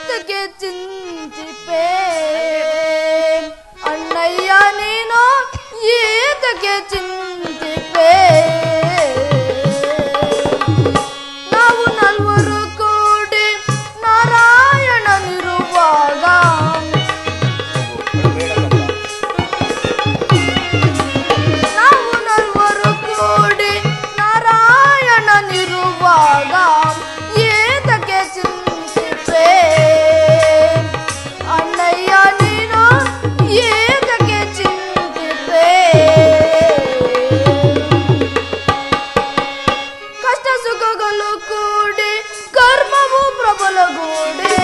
ಏತಕ್ಕೆ ಚಿಂತಿಪೆ ಅಣ್ಣಯ್ಯ ನೀನು ಏತಕ್ಕೆ ಚಿಂತಿಪೆ ನಾವು ನಲ್ವರು ಕೂಡಿ ನಾರಾಯಣನಿರುವಾಗ ನಾವು ನಲ್ವರು ಕೂಡಿ ನಾರಾಯಣನಿರುವಾಗ ಏತಕ್ಕೆ ಚಿಂತಿಪೆ ಅಣ್ಣಯ್ಯ ನೀನು ಏತಕ್ಕೆ ಚಿಂತಿಪೆ ಕಷ್ಟ ಸುಖಗಳು ಕೂಡಿ ಕರ್ಮವು ಪ್ರಬಲಗೂಡಿ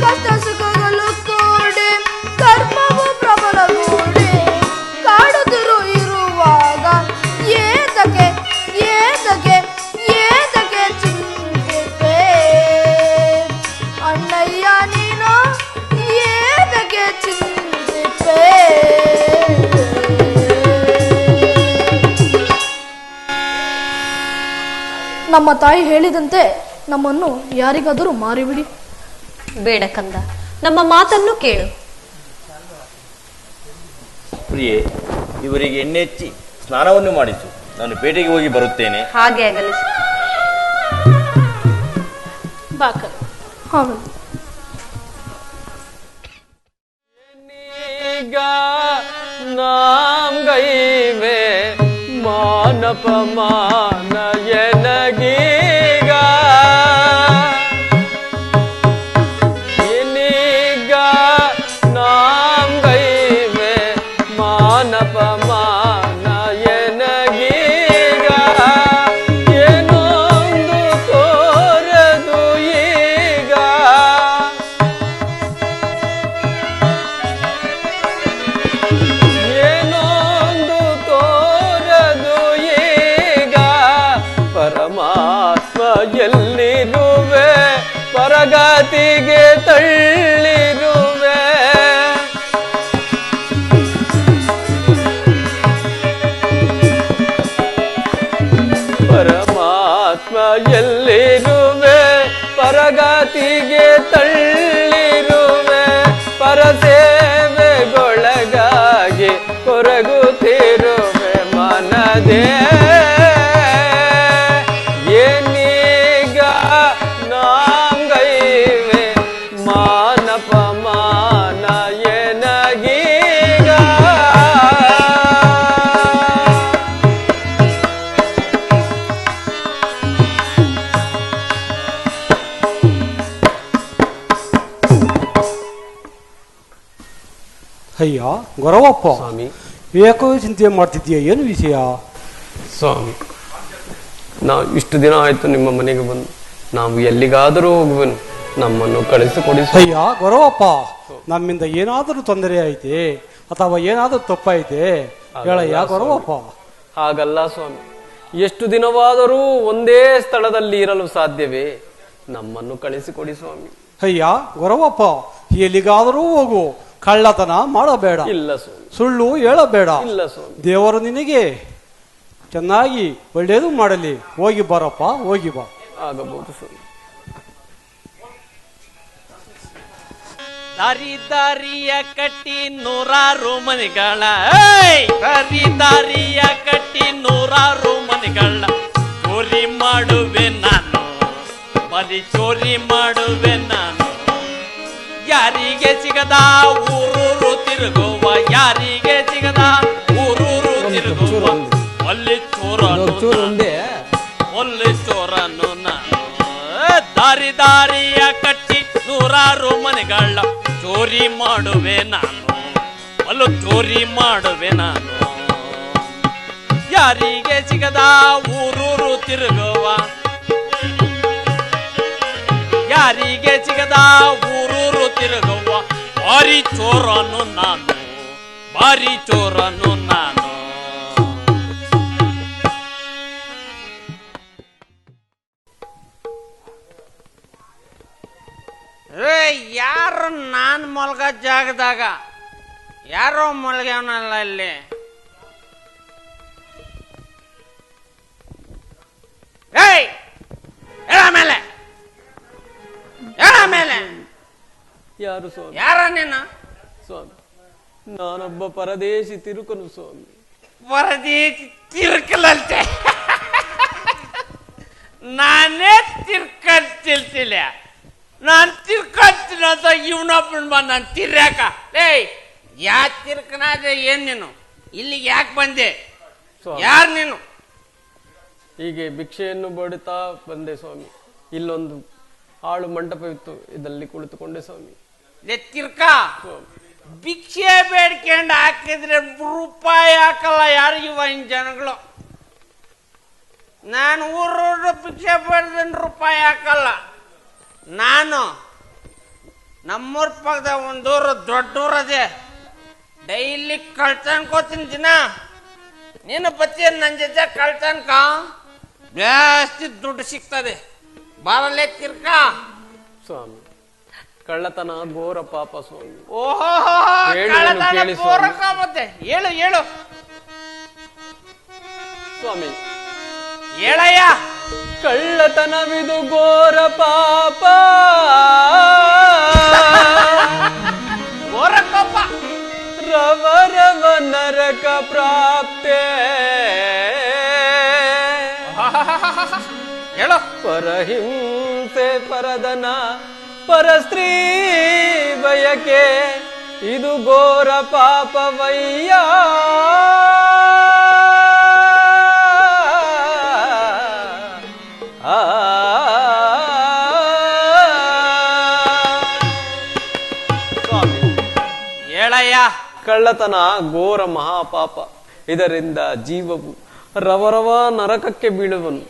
ಕಷ್ಟ ಸುಖಗಳು ಕೂಡಿ ಕರ್ಮವು ಪ್ರಬಲಗೂಡಿ ಕಾಡುತ್ತಿರು ಇರುವಾಗ ಏತಕ್ಕೆ ಏತಕ್ಕೆ ಏತಕ್ಕೆ ಚಿಂತಿಪೆ ಅಣ್ಣಯ್ಯ ನೀನು ಏತಕ್ಕೆ ಚಿಂತಿಪೆ ನಮ್ಮ ತಾಯಿ ಹೇಳಿದಂತೆ ನಮ್ಮನ್ನು ಯಾರಿಗಾದರೂ ಮಾರಿಬಿಡಿ. ಬೇಡ ಕಂದ, ನಮ್ಮ ಮಾತನ್ನು ಕೇಳು. ಪ್ರಿಯೆ, ಇವರಿಗೆ ಎಣ್ಣೆ ಹಚ್ಚಿ ಸ್ನಾನವನ್ನು ಮಾಡಿಸು. ನಾನು ಪೇಟೆಗೆ ಹೋಗಿ ಬರುತ್ತೇನೆ. ಹಾಗೆ ಆಗಲಿ. ಬಾಕ ಹಾಗೆ नाम गईवे मानप मानयनगीगा इनीगा नाम गईवे मानप मानयनगीगा ಏನೊಂದು ತೋರದು ಈಗ ಏನೊಂದು ತೋರದು ಈಗ ಪರಮಾತ್ಮ ಎಲ್ಲಿರುವೆ ಪರಗತಿಗೆ ತಳ್ಳಿರುವೆ ಪರಮಾತ್ಮ ಎಲ್ಲಿರುವೆ ಪರಗತಿಗೆ ತಳ್ಳಿರುವೆ ಪರಸೇವೆಗೊಳಗಾಗಿ ಕೊರಗುತ್ತಿರುವೆ ಮನದೇ ಏನೀಗ ನಾಂಗೈವೆ ಮಾನಪ ಮಾನ ಏನಗೀಗ ಅಯ್ಯ ಗೊರವಪ್ಪ, ಸ್ವಾಮಿ ಏಕೋ ಚಿಂತೆ ಮಾಡ್ತಿದ್ದೀಯ, ಏನು ವಿಷಯ? ಸ್ವಾಮಿ, ನಾವು ಇಷ್ಟು ದಿನ ಆಯ್ತು ನಿಮ್ಮ ಮನೆಗೆ ಬಂದು. ನಾವು ಎಲ್ಲಿಗಾದರೂ ಹೋಗುವೆನು, ನಮ್ಮನ್ನು ಕಳಿಸಿಕೊಡಿ. ಅಯ್ಯ ಗೊರವಪ್ಪ, ನಮ್ಮಿಂದ ಏನಾದರೂ ತೊಂದರೆ ಐತೆ ಅಥವಾ ಏನಾದರೂ ತಪ್ಪೈತೆ ಹೇಳಯ್ಯ ಗೊರವಪ್ಪ. ಹಾಗಲ್ಲ ಸ್ವಾಮಿ, ಎಷ್ಟು ದಿನವಾದರೂ ಒಂದೇ ಸ್ಥಳದಲ್ಲಿ ಇರಲು ಸಾಧ್ಯವೇ? ನಮ್ಮನ್ನು ಕಳಿಸಿಕೊಡಿ ಸ್ವಾಮಿ. ಅಯ್ಯ ಗೊರವಪ್ಪ, ಎಲ್ಲಿಗಾದರೂ ಹೋಗು, ಕಳ್ಳತನ ಮಾಡಬೇಡ, ಇಲ್ಲ ಸ್ವಾಮಿ. ಸುಳ್ಳು ಹೇಳಬೇಡ. ಇಲ್ಲ ಸ್ವಾಮಿ. ದೇವರು ನಿನಗೆ ಚೆನ್ನಾಗಿ ಒಳ್ಳೇದು ಮಾಡಲಿ. ಹೋಗಿ ಬರಪ್ಪ, ಹೋಗಿ ಬಾ. ಆಗಬಹುದು ಸ್ವಾಮಿ. ದಾರಿ ದಾರಿಯ ಕಟ್ಟಿ ನೂರಾರು ಮನೆಗಳ ದಾರಿ ದಾರಿಯ ಕಟ್ಟಿ ನೂರಾರು ಮನೆಗಳ ಚೋರಿ ಮಾಡುವೆ ನಾನು, ಬರೀ ಚೋರಿ ಮಾಡುವೆ ನಾನು. ಯಾರಿಗೆ ಸಿಗದ ಊರೂರು ತಿರುಗುವ, ಯಾರಿಗೆ ಸಿಗದ ಊರೂರು ತಿರುಗುವ ಒಲ್ಲಿ ಚೋರನು, ಒಲ್ಲಿ ಚೋರನು ನಾನು. ದಾರಿ ದಾರಿಯ ಕಟ್ಟಿ ನೂರಾರು ಮನೆಗಳ ಚೋರಿ ಮಾಡುವೆ ನಾನು, ಅಲ್ಲೂ ಚೋರಿ ಮಾಡುವೆ ನಾನು. ಯಾರಿಗೆ ಸಿಗದ ಊರೂರು ತಿರುಗುವ, ಯಾರಿಗೆ ಸಿಗದ ಊರೂರು ತಿರುಗುವ ಭಾರಿ ಚೋರನು ನಾನು, ಭಾರಿ ಚೋರನು ನಾನು. ಯಾರು ನಾನು ಮಲ್ಗ ಜಾಗದಾಗ ಯಾರೋ ಮಲ್ಗ್ಯವನಲ್ಲ ಇಲ್ಲಿ. ಏಯ್ ಯಾರು ಸ್ವಾಮಿ? ಯಾರ ನೀನು? ಸ್ವಾಮಿ, ನಾನೊಬ್ಬ ಪರದೇಶಿ ತಿರುಕನು ಸ್ವಾಮಿ. ಪರದೇಶಿ ತಿರ್ಕಲಂತೆ. ನಾನೇ ತಿರ್ಕಂತಿಲ್ಲ. ನಾನ್ ತಿರ್ಕಂತೀನಿ ಅಂತ ಇವನೊಬ್ಬನ್ ಬಂದ ನಾನು ತಿರ್ಯಾಕ. ಏಯ್, ಯಾ ತಿರ್ಕನಾದ್ರೆ ಏನ್ ನೀನು? ಇಲ್ಲಿಗೆ ಯಾಕೆ ಬಂದೆ? ಯಾರು ನೀನು? ಹೀಗೆ ಭಿಕ್ಷೆಯನ್ನು ಬೇಡುತ್ತಾ ಬಂದೆ ಸ್ವಾಮಿ. ಇಲ್ಲೊಂದು ಹಾಳು ಮಂಟಪವಿತ್ತು, ಇದರಲ್ಲಿ ಕುಳಿತುಕೊಂಡೆ ಸ್ವಾಮಿ. ತಿರ್ಕ ಭಿಕ್ಷೆ ಬೇಡ್ಕೊಂಡು ಹಾಕಿದ್ರೆ ರೂಪಾಯಿ ಹಾಕಲ್ಲ ಯಾರಿಗಿವ ಇನ್ ಜನಗಳು. ನಾನು ಊರೂರು ಭಿಕ್ಷೆ ಬೇಡ್ದನ್ ರೂಪಾಯಿ ಹಾಕಲ್ಲ. ನಾನು ನಮ್ಮೂರ ಪಕ್ಕದ ಒಂದೂರು ದೊಡ್ಡ ಊರದೆ, ಡೈಲಿ ಕಳ್ತನ್ಕೋತೀನಿ ದಿನ. ನೀನು ಬತ್ತೀಯ ನನ್ನ ಜೊತೆ ಕಳ್ತನ್ಕ, ಜಾಸ್ತಿ ದುಡ್ಡು ಸಿಗ್ತದೆ. ಬಾರಲ್ಲೇ ತಿರ್ಕ. ಸ್ವಾಮಿ, ಕಳ್ಳತನ ಘೋರ ಪಾಪ ಸ್ವಾಮಿ. ಓಹೋ, ಹೇಳುವೆನು ಕೇಳಿ ಸ್ವಾಮಿ. ಮತ್ತೆ ಹೇಳು ಹೇಳು ಸ್ವಾಮಿ. ಹೇಳಯ್ಯ. ಕಳ್ಳತನವಿದು ಘೋರ ಪಾಪ, ಘೋರ ಕೋಪ. ರವರವ ನರಕ ಪ್ರಾಪ್ತೆ. ಹೇಳು. ಪರಹಿಂಸೆ ಪರದನ ಪರಸ್ತ್ರೀ ಬಯಕೆ, ಇದು ಘೋರ ಪಾಪವಯ್ಯ. ಸ್ವಾಮಿ, ಹೇಳಯ್ಯ. ಕಳ್ಳತನ ಘೋರ ಮಹಾಪಾಪ. ಇದರಿಂದ ಜೀವವು ರವರವ ನರಕಕ್ಕೆ ಬೀಳುವನು.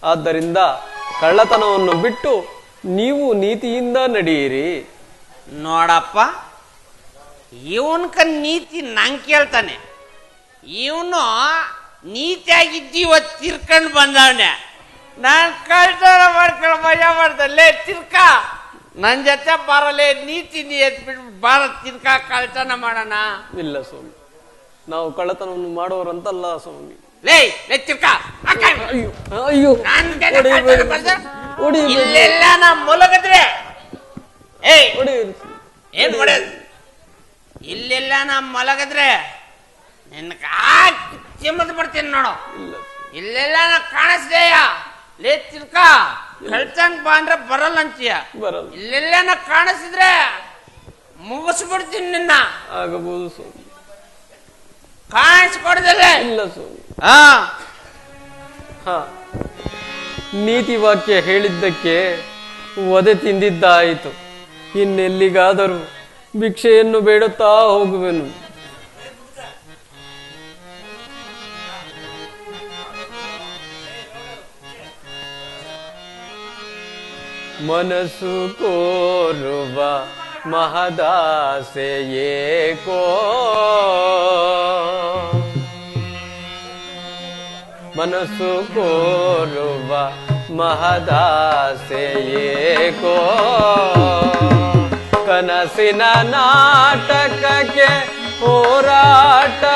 ಆದ್ದರಿಂದ ಕಳ್ಳತನವನ್ನು ಬಿಟ್ಟು ನೀವು ನೀತಿಯಿಂದ ನಡೆಯಿರಿ. ನೋಡಪ್ಪ, ಇವನ್ಕ ನೀತಿ ನಂಗೆ ಕೇಳ್ತಾನೆ. ಇವನು ನೀತಿಯಾಗಿದ್ದೀವ ತಿರ್ಕೊಂಡು ಬಂದವನೆ. ನಾನು ಕಳ್ತನ ಮಾಡ್ಕೊಂಡು ಮಜಾ ಮಾಡ್ದಲ್ಲೇ ತಿರ್ಕ. ನನ್ನ ಜೊತೆ ಬರಲೇ ನೀತಿ ನೀ ಎತ್ಬಿಟ್ಟು ಬಾರ ತಿರ್ಕ ಕಳ್ತನ ಮಾಡೋಣ. ಇಲ್ಲ ಸ್ವಾಮಿ, ನಾವು ಕಳ್ಳತನವನ್ನು ಮಾಡೋರಂತಲ್ಲ ಸ್ವಾಮಿ. ಲೇ ತಿರ್ಕ. ಅಯ್ಯೋ ಅಯ್ಯೋ, ಇಲ್ಲೆಲ್ಲ ನಾ ಮುಲಗದ್ರೆ ಏಯ್ ಏನ್ ಮಾಡೋದು? ಇಲ್ಲೆಲ್ಲ ನಾ ಮಲಗದ್ರೆ ನಿನ್ನ ಚಿಮ್ಮದ್ ಬರ್ತೀನಿ ನೋಡು. ಇಲ್ಲೆಲ್ಲ ನಾ ಕಾಣಿಸ್ದೇಯ. ಲೇ ತಿರ್ಕ, ಕಳ್ತಂಗ್ ಬಾ ಅಂದ್ರೆ ಬರಲ್ಲ ಅಂತೀಯ. ಇಲ್ಲೆಲ್ಲ ನಾ ಕಾಣಿಸಿದ್ರೆ ಮುಗಿಸ್ಬಿಡ್ತೀನಿ ನಿನ್ನ. ಆಗಬಹುದು ಸ್ವಾಮಿ. ಕಾಣಿಸ್ಕೊಡ್ದಲ್ಲ. ಇಲ್ಲ ಸ್ವಾಮಿ. ಹಾ, ನೀತಿ ವಾಕ್ಯ ಹೇಳಿದ್ದಕ್ಕೆ ವಧೆ ತಿಂದಿದ್ದಾಯಿತು. ಇನ್ನೆಲ್ಲಿಗಾದರೂ ಭಿಕ್ಷೆಯನ್ನು ಬೇಡುತ್ತಾ ಹೋಗುವೆನು. ಮನಸ್ಸು ಕೋರುವ ಮಹದಾಸೆ ಏಕೋ, ಮನಸ್ಸು ಕೋರುವ ಮಹದಾಸೆ ಏಕೋ, ಕನಸಿನ ನಾಟಕಕ್ಕೆ ಹೋರಾಟಬೇಕೋ.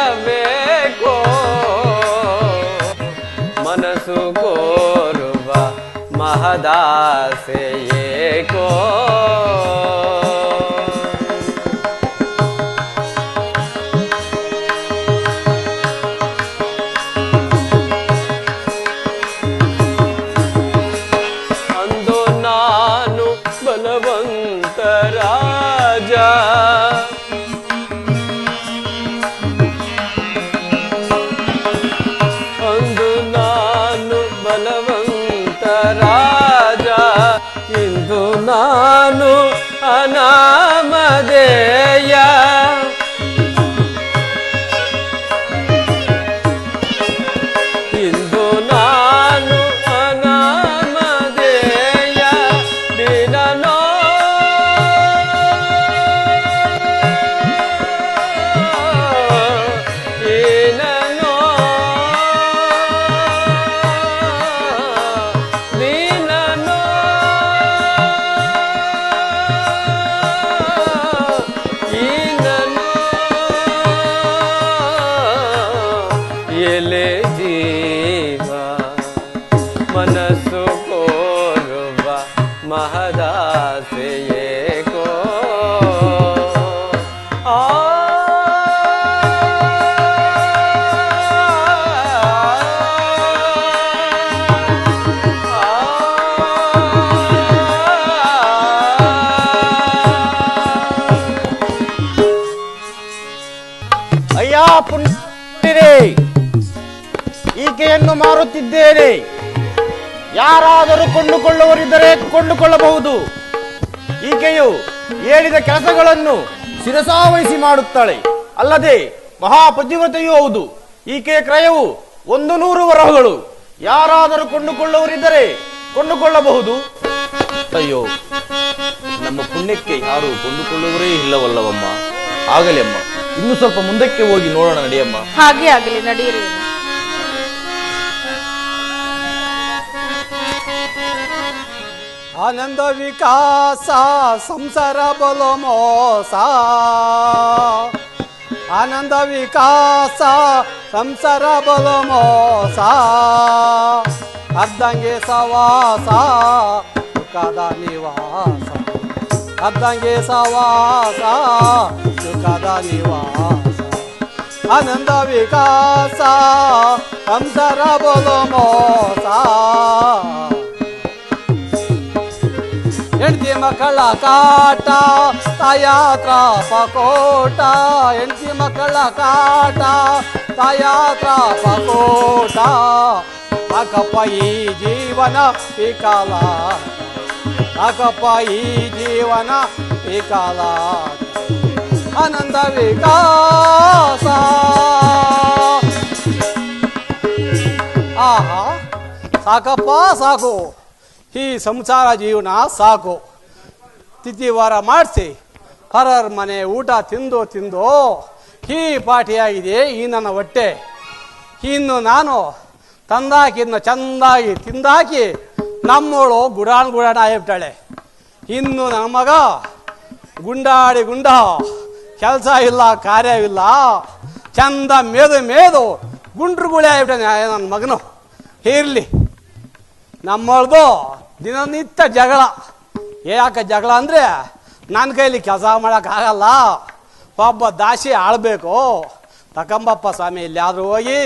ಮನಸ್ಸು ಕೋರುವ ಮಹದಾಸೆ ಏಕೋ. ಅಂದು ನಾನು ಬಲವಂತ ರಾಜ, ಅಂದು ನಾನು ಬಲವಂತ ರಾಜ, ಇಂದು ನಾನು ಅನಾಮಧೇಯ. ಇಂದು ನಾನು ಅನಾಮಧೇಯ. ದಿನನೋ ಏನನೋ ನೀನನೋ ಈನನೋ ಎಲೆ ಜೀವ. ಮನಸ್ಸು ಕೋರುವ ಮಹದಾಸೆ ಏಕೋ. ಈಕೆಯನ್ನು ಮಾರುತ್ತಿದ್ದೇನೆ. ಯಾರಾದರೂ ಕೊಂಡುಕೊಳ್ಳುವರಿದ್ದರೆ ಕೊಂಡುಕೊಳ್ಳಬಹುದು. ಈಕೆಯು ಹೇಳಿದ ಕೆಲಸಗಳನ್ನು ಶಿರಸಾವಹಿಸಿ ಮಾಡುತ್ತಾಳೆ. ಅಲ್ಲದೆ ಮಹಾಪತಿವ್ರತೆಯೂ ಹೌದು. ಈಕೆಯ ಕ್ರಯವು 100 ವರಹಗಳು. ಯಾರಾದರೂ ಕೊಂಡುಕೊಳ್ಳುವರಿದ್ದರೆ ಕೊಂಡುಕೊಳ್ಳಬಹುದು. ಅಯ್ಯೋ, ನಮ್ಮ ಪುಣ್ಯಕ್ಕೆ ಯಾರು ಕೊಂಡುಕೊಳ್ಳುವರೇ ಇಲ್ಲವಲ್ಲವಮ್ಮ. ಆಗಲಿ ಅಮ್ಮ, ಇನ್ನು ಸ್ವಲ್ಪ ಮುಂದಕ್ಕೆ ಹೋಗಿ ನೋಡೋಣ, ನಡೆಯಮ್ಮ. ಹಾಗೆ ಆಗಲಿ, ನಡೆಯಿರಿ. ಆನಂದ ವಿಕಾಸ ಸಂಸಾರ ಬಲು ಮೋಸ. ಆನಂದ ವಿಕಾಸ ಸಂಸಾರ ಬಲು ಮೋಸ. ಅರ್ಧಂಗೆ ಸವಾಸ ಸುಖದ ನಿವಾಸ. ಅರ್ಧಂಗೆ ಸವಾಸ ಸುಖದ ನಿವಾಸ. ಆನಂದ ವಿಕಾಸ ಸಂಸಾರ ಬಲು ಮೋಸ. ಹೆಂಡತಿ ಮಕ್ಕಳ ಕಾಟ ತಾಯಾತ್ರ ಪಕೋಟ. ಹೆಂಡತಿ ಮಕ್ಕಳ ಕಾಟ ತಾಯಾತ್ರ ಪಕೋಟ. ಅಕಪ್ಪ ಈ ಜೀವನ ವಿಕಾಲ. ಅಕಪ್ಪ ಈ ಜೀವನ ವಿಕಾಲ. ಆನಂದ ವಿಕಾಸ. ಆಹಾ, ಸಾಕಪ್ಪ ಸಾಕು, ಈ ಸಂಸಾರ ಜೀವನ ಸಾಕು. ತಿಥಿವಾರ ಮಾಡಿಸಿ ಹೊರರ ಮನೆ ಊಟ ತಿಂದು ತಿಂದು ಈ ಪಾಟಿಯಾಗಿದೆ ಈ ನನ್ನ ಹೊಟ್ಟೆ. ಇನ್ನು ನಾನು ತಂದಾಕಿದ್ನ ಚೆಂದಾಗಿ ತಿಂದಾಕಿ ನಮ್ಮೋಳು ಗುಡಾಣ ಆಗಿಬಿಟ್ಟಾಳೆ. ಇನ್ನು ನನ್ನ ಮಗ ಗುಂಡಾಡಿ ಗುಂಡ, ಕೆಲಸ ಇಲ್ಲ ಕಾರ್ಯವಿಲ್ಲ, ಚಂದ ಮೇದು ಗುಂಡ್ರುಗುಳಿ ಆಗಿಬಿಟ್ಟಾನೆ ನನ್ನ ಮಗನು. ಇರಲಿ, ನಮ್ಮಳ್ದು ದಿನನಿತ್ಯ ಜಗಳ. ಯಾಕೆ ಜಗಳ ಅಂದರೆ ನನ್ನ ಕೈಲಿ ಕೆಲಸ ಮಾಡೋಕ್ಕಾಗಲ್ಲ, ಒಬ್ಬ ದಾಸಿ ಆಳಬೇಕು. ತಕಂಬಪ್ಪ ಸ್ವಾಮಿ ಎಲ್ಲಿಯಾದರೂ ಹೋಗಿ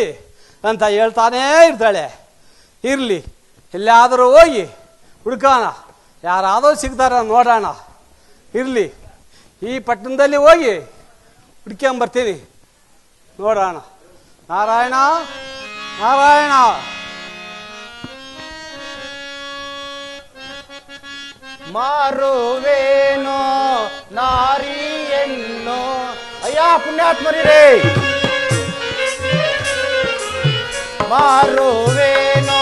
ಅಂತ ಹೇಳ್ತಾನೇ ಇರ್ತಾಳೆ. ಇರಲಿ, ಎಲ್ಲಿಯಾದರೂ ಹೋಗಿ ಹುಡ್ಕೋಣ, ಯಾರಾದರೂ ಸಿಗ್ತಾರ ನೋಡೋಣ. ಇರಲಿ, ಈ ಪಟ್ಟಣದಲ್ಲಿ ಹೋಗಿ ಹುಡ್ಕೊಂಬರ್ತೀನಿ, ನೋಡೋಣ. ನಾರಾಯಣ ನಾರಾಯಣ. ಮಾರುವೇನೋ ನಾರಿಯನ್ನು. ಅಯ್ಯ ಪುಣ್ಯಾತ್ಮರಿರೇ, ಮಾರುವೇನೋ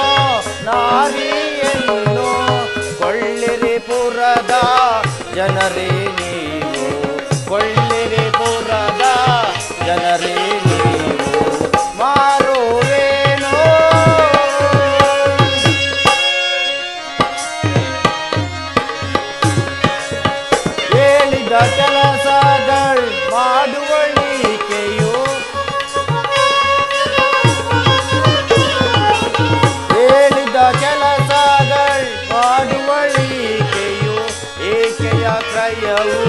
ನಾರಿಯನ್ನು. ಕೊಳ್ಳಿರಿ ಪುರದ ಜನರೇ ನೀವು, ಕೊಳ್ಳಿರಿ ಪುರದ ಜನರೇ ನೀವು. ಮಾರುವೇನೋ ಹೇಳಿದ ಕೆಲಸಗಳು ಮಾಡುವಳಿಕೆಯು. ಹೇಳಿದ ಕೆಲಸಗಳು ಮಾಡುವಳಿಕೆಯು. ಈಕೆಯ ಕ್ರಯವು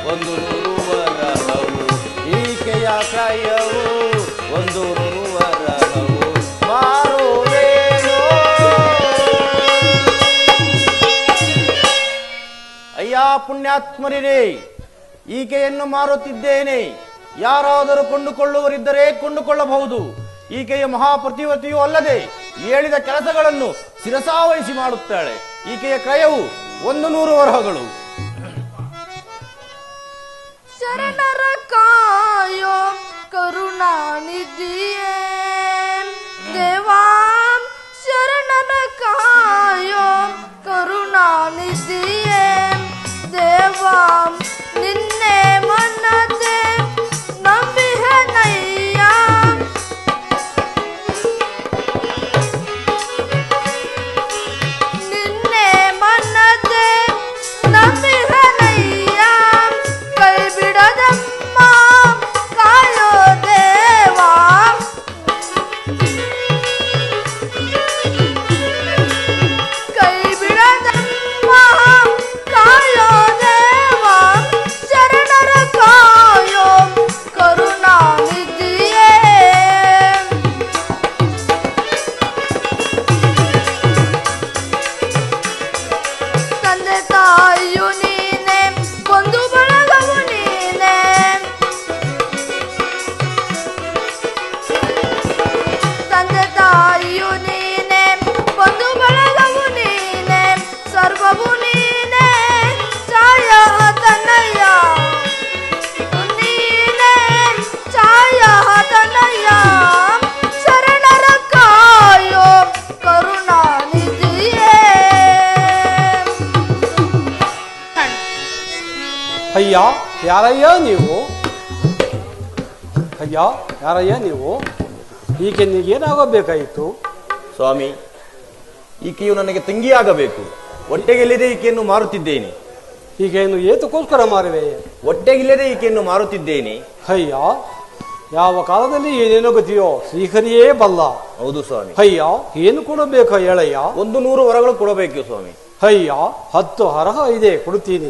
100 ವರಹವು. ಈಕೆಯ ಕ್ರಯವು 100 ವರಹವು. ಮಾರುವೇನೋ. ಅಯ್ಯ ಪುಣ್ಯಾತ್ಮರಿರೇ, ಈಕೆಯನ್ನು ಮಾರುತ್ತಿದ್ದೇನೆ. ಯಾರಾದರೂ ಕೊಂಡುಕೊಳ್ಳುವರಿದ್ದರೆ ಕೊಂಡುಕೊಳ್ಳಬಹುದು. ಈಕೆಯ ಮಹಾಪ್ರತಿವತಿಯೂ ಅಲ್ಲದೆ ಹೇಳಿದ ಕೆಲಸಗಳನ್ನು ಶಿರಸಾವಹಿಸಿ ಮಾಡುತ್ತಾಳೆ. ಈಕೆಯ ಕ್ರಯವು 100 ವರಹಗಳು. ಶರಣರ ಕಾಯೋ ಕರುಣಾನಿಧಿಯೇ ದೇವಾ. ಶರಣರ ಕಾಯೋ ಕರುಣಾನಿಧಿಯೇ ದೇವಾ. ನಿನ್ನೆ ಮನದೆ ನಂಬಿಹನಯ್ಯ. ನಿನ್ನೆ ಮನದೆ ನಂಬಿಹನಯ್ಯ. ಕೈ ಬಿಡದಮ್ಮ ಕಾಯೋ ದೇವಾ. ಅಯ್ಯ ಯಾರಯ್ಯ ನೀವು? ಅಯ್ಯ ಯಾರಯ್ಯ ನೀವು? ಈಕೆ ನೀಗೇನಾಗಬೇಕಾಯಿತು? ಸ್ವಾಮಿ, ಈಕೆಯು ನನಗೆ ತಂಗಿಯಾಗಬೇಕು. ಹೊಟ್ಟೆಗಿಲ್ಲದೆ ಈಕೆಯನ್ನು ಮಾರುತ್ತಿದ್ದೇನೆ. ಈಗೇನು ಏತಕ್ಕೋಸ್ಕರ ಮಾರುವೆ? ಹೊಟ್ಟೆಗಿಲ್ಲದೆ ಈಕೆಯನ್ನು ಮಾರುತ್ತಿದ್ದೇನೆ. ಅಯ್ಯ ಯಾವ ಕಾಲದಲ್ಲಿ ಏನೇನೋ ಗತಿಯೋ ಶ್ರೀಹರಿಯೇ ಬಲ್ಲ. ಹೌದು ಸ್ವಾಮಿ. ಅಯ್ಯ ಏನು ಕೊಡಬೇಕ ಹೇಳಯ್ಯ? 100 ವರಗಳು ಕೊಡಬೇಕು ಸ್ವಾಮಿ. ಅಯ್ಯ 10 ಹರಹ ಇದೆ, ಕೊಡ್ತೀನಿ.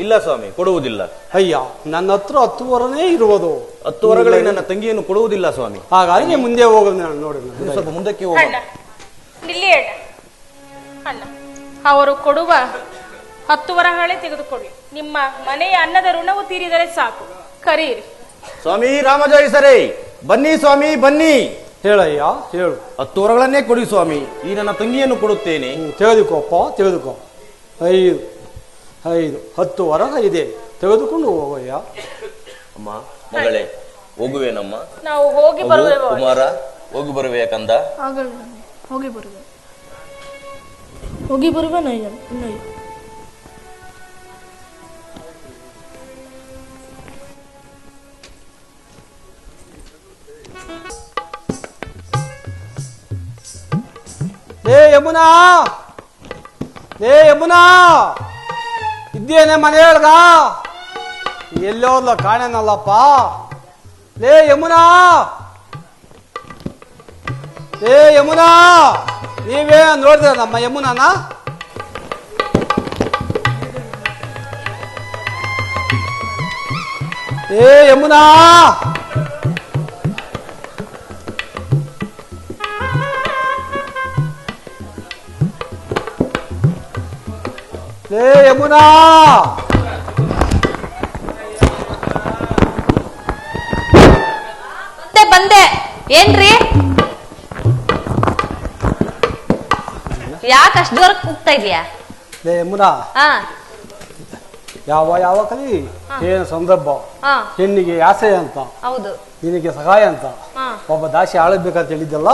ಇಲ್ಲ ಸ್ವಾಮಿ, ಕೊಡುವುದಿಲ್ಲ. ಅಯ್ಯ ನನ್ನ ಹತ್ರ 10 ವರನೇ ಇರುವುದು. 10 ವರಗಳಿಗೆ ನನ್ನ ತಂಗಿಯನ್ನು ಕೊಡುವುದಿಲ್ಲ ಸ್ವಾಮಿ. ಹಾಗಾಗಿ ಮುಂದೆ ಹೋಗೋದು ನೋಡಿ. ಸ್ವಲ್ಪ ಮುಂದಕ್ಕೆ ಹೋಗ. ಅಣ್ಣ ನಿಲ್ಲಿ ಅಣ್ಣ. ಅಣ್ಣ ಅವರು ಕೊಡುವ 10 ವರಗಳೇ ತೆಗೆದುಕೊಳ್ಳಿ. ನಿಮ್ಮ ಮನೆಯ ಅನ್ನದ ಋಣವು ತೀರಿದರೆ ಸಾಕು. ಕರೀರಿ. ಸ್ವಾಮಿ ರಾಮಜಾಯಿಸರೇ, ಬನ್ನಿ ಸ್ವಾಮಿ ಬನ್ನಿ. ಹೇಳಯ್ಯ ಹೇಳು. 10 ವರಗಳನ್ನೇ ಕೊಡಿ ಸ್ವಾಮಿ. ಈ ನನ್ನ ತಂಗಿಯನ್ನು ಕೊಡುತ್ತೇನೆ. ತೆಗೆದುಕೋಪ್ಪ ತೆಗೆದುಕೋ. 5 10 ವರಹ ಇದೆ, ತೆಗೆದುಕೊಂಡು ಹೋಗಯ್ಯ. ಅಮ್ಮ ಮಗಳೇ, ಹೋಗುವೇನಮ್ಮ? ನಾವು ಹೋಗಿ ಬರುವೆವು. ಕುಮಾರ, ಹೋಗಿ ಬರುವೆ ಕಂದ. ಆಗಲ್ಲ, ಹೋಗಿ ಬರುವೆ ನಯ್ಯ. ಯಮುನಾ, ಯಮುನಾ ಇದ್ದೇನೆ ಮನೆಯೊಳಗ? ಎಲ್ಲೋದ್ಲ ಕಾಣನಲ್ಲಪ್ಪ. ಯಮುನಾ, ಯಮುನಾ ನೀವೇ ನೋಡಿದ್ರ ನಮ್ಮ ಯಮುನಾನ? ಯಮುನಾ, ಯಮುನಾ ಬಂದೆ. ಏನ್ರಿ, ಯಾಕೆ ಅಷ್ಟು ಜೋರ ಕೂಗ್ತಾ ಇದೀಯಾ? ಯಮುನಾ, ಯಾವ ಕಲಿ ಏನು ಸಂದರ್ಭ, ಹೆಣ್ಣಿಗೆ ಆಸೆ ಅಂತ, ಹೌದು, ನಿನಗೆ ಸಹಾಯ ಅಂತ ಒಬ್ಬ ದಾಸಿ ಆಳಬೇಕಂತ ಹೇಳಿದ್ದಲ್ಲ,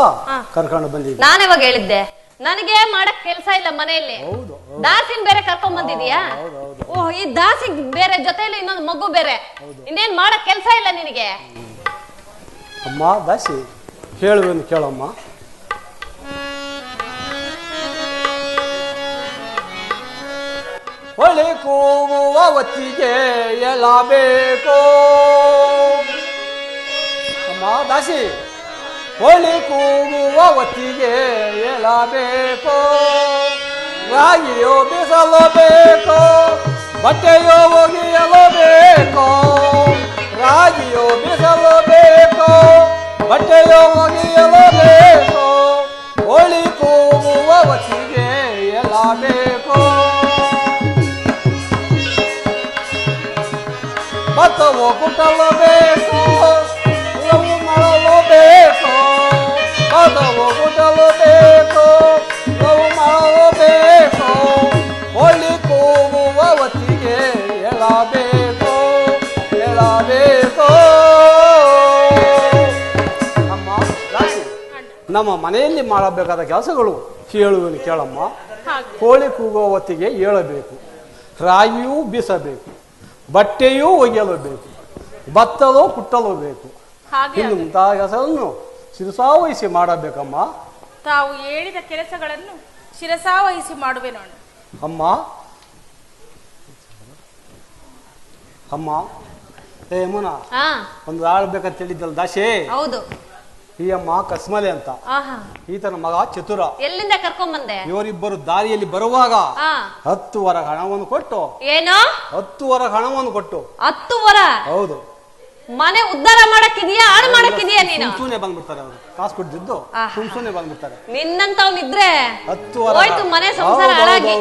ಕರ್ಕೊಂಡು ಬಂದಿದ್ದೆ. ನಾನು ಯಾವಾಗ ಹೇಳಿದ್ದೆ? ನನಗೆ ಮಾಡಕ್ ಕೆಲ್ಸ ಇಲ್ಲ ಮನೆಯಲ್ಲಿ. ದಾಸಿನ್ ಬೇರೆ ಕರ್ಕೊಂಡ್ ಬಂದಿದೀಯಾ? ಓಹ್, ಈ ದಾಸಿ ಬೇರೆ, ಜೊತೆಲಿ ಇನ್ನೊಂದು ಮಗು ಬೇರೆ. ಇನ್ನೇನ್ ಮಾಡಕ್ ಕೆಲ್ಸ ಇಲ್ಲ ನಿನಗೆ? ಅಮ್ಮ ದಾಸಿ, ಹೇಳುವೇನು ಕೇಳಮ್ಮ. ಹೊಳೆ ಕೂಗುವ ಹೊತ್ತಿಗೆ ಎಳಬೇಕು. ಅಮ್ಮ ದಾಸಿ, ಹೊಳೆ ಕೂಗುವ ಹೊತ್ತಿಗೆ ಎಳಬೇಕು. ರಾಗಿಯೋ ಬೀಸಲು ಬೇಕು, ಬಟ್ಟೆಯೋ ಒಗೆಯಲು ಬೇಕು. ರಾಗಿಯೋ ಬೀಸಲು ಬೇಕು, ಬಟ್ಟೆಯೋ ಒಗೆಯಲು ಬೇಕು. ಹೊಳಿ ಕೂಗುವ ಹೊತ್ತಿಗೆ ಎಳಬೇಕು. ಭತ್ತವು ಕುಟ್ಟಲು ಬೇಕು, ಉಳವು ಮಾಡಲು ಬೇಕು. ಭತ್ತವು ಕುಟ್ಟಲು ಬೇಕು, ಉಳವು ಮಾಡಲು ಬೇಕು. ಹೊಳಿ ಕೂಗುವ ಹೊತ್ತಿಗೆ ಎಳಬೇಕು, ಎಳಬೇಕು. ಅಮ್ಮ ದಾಸಿ, ನಮ್ಮ ಮನೆಯಲ್ಲಿ ಮಾಡಬೇಕಾದ ಕೆಲಸಗಳು ಕೇಳುವನು ಕೇಳಮ್ಮ. ಕೋಳಿ ಕೂಗುವ ಹೊತ್ತಿಗೆ ಏಳಬೇಕು, ರಾಗಿಯೂ ಬೀಸಬೇಕು, ಬಟ್ಟೆಯೂ ಒಗೆಯಲು ಬೇಕು, ಭತ್ತಲು ಕುಟ್ಟಲು ಬೇಕು. ಇನ್ನು ಮುಂತಾದ ಕೆಲಸವನ್ನು ಶಿರಸಾವಹಿಸಿ ಮಾಡಬೇಕಮ್ಮ. ತಾವು ಹೇಳಿದ ಕೆಲಸಗಳನ್ನು ಶಿರಸಾವಹಿಸಿ ಮಾಡುವೆ ನೋಡು. ಅಮ್ಮ, ಅಮ್ಮ ಯಮುನಾ, ಒಂದು ಆಳ್ಬೇಕಂತ ಹೇಳಿದ್ದಲ್ಲ ದಾಸೆ? ಹೌದು. ಈ ಅಮ್ಮ ಕಸ್ಮಲೆ ಅಂತ, ಈತನ ಮಗ ಚತುರ. ಎಲ್ಲಿಂದ ಕರ್ಕೊಂಡ್ ಬಂದೆ? ಇವರಿಬ್ಬರು ದಾರಿಯಲ್ಲಿ ಬರುವಾಗ 10 ವರ ಹಣವನ್ನು ಕೊಟ್ಟು. ಏನು? 10 ವರ ಹಣವನ್ನು ಕೊಟ್ಟು. 10 ವರ? ಹೌದು. ಮನೆ ಉದ್ಧಾರ ಮಾಡಕ್ಕಿದೀಯಾ, ಹಾಳು ಮಾಡಕ್ಕಿದೀಯಾ ನೀನು? ಸುಮ್ನೆ ಬಂದ್ಬಿಡ್ತಾರೆ ಅವರು, ಕಾಸು ಕೊಟ್ಟಿದ್ದು ಸುಮ್ನೆ ಬಂದ್ಬಿಡ್ತಾರೆ. ನಿನ್ನಂತವ್ನಿದ್ರೆ 10 ವರ ಹೋಯ್ತು ಮನೆ ಸಂಸಾರ ಹಾಳಾಗಿ.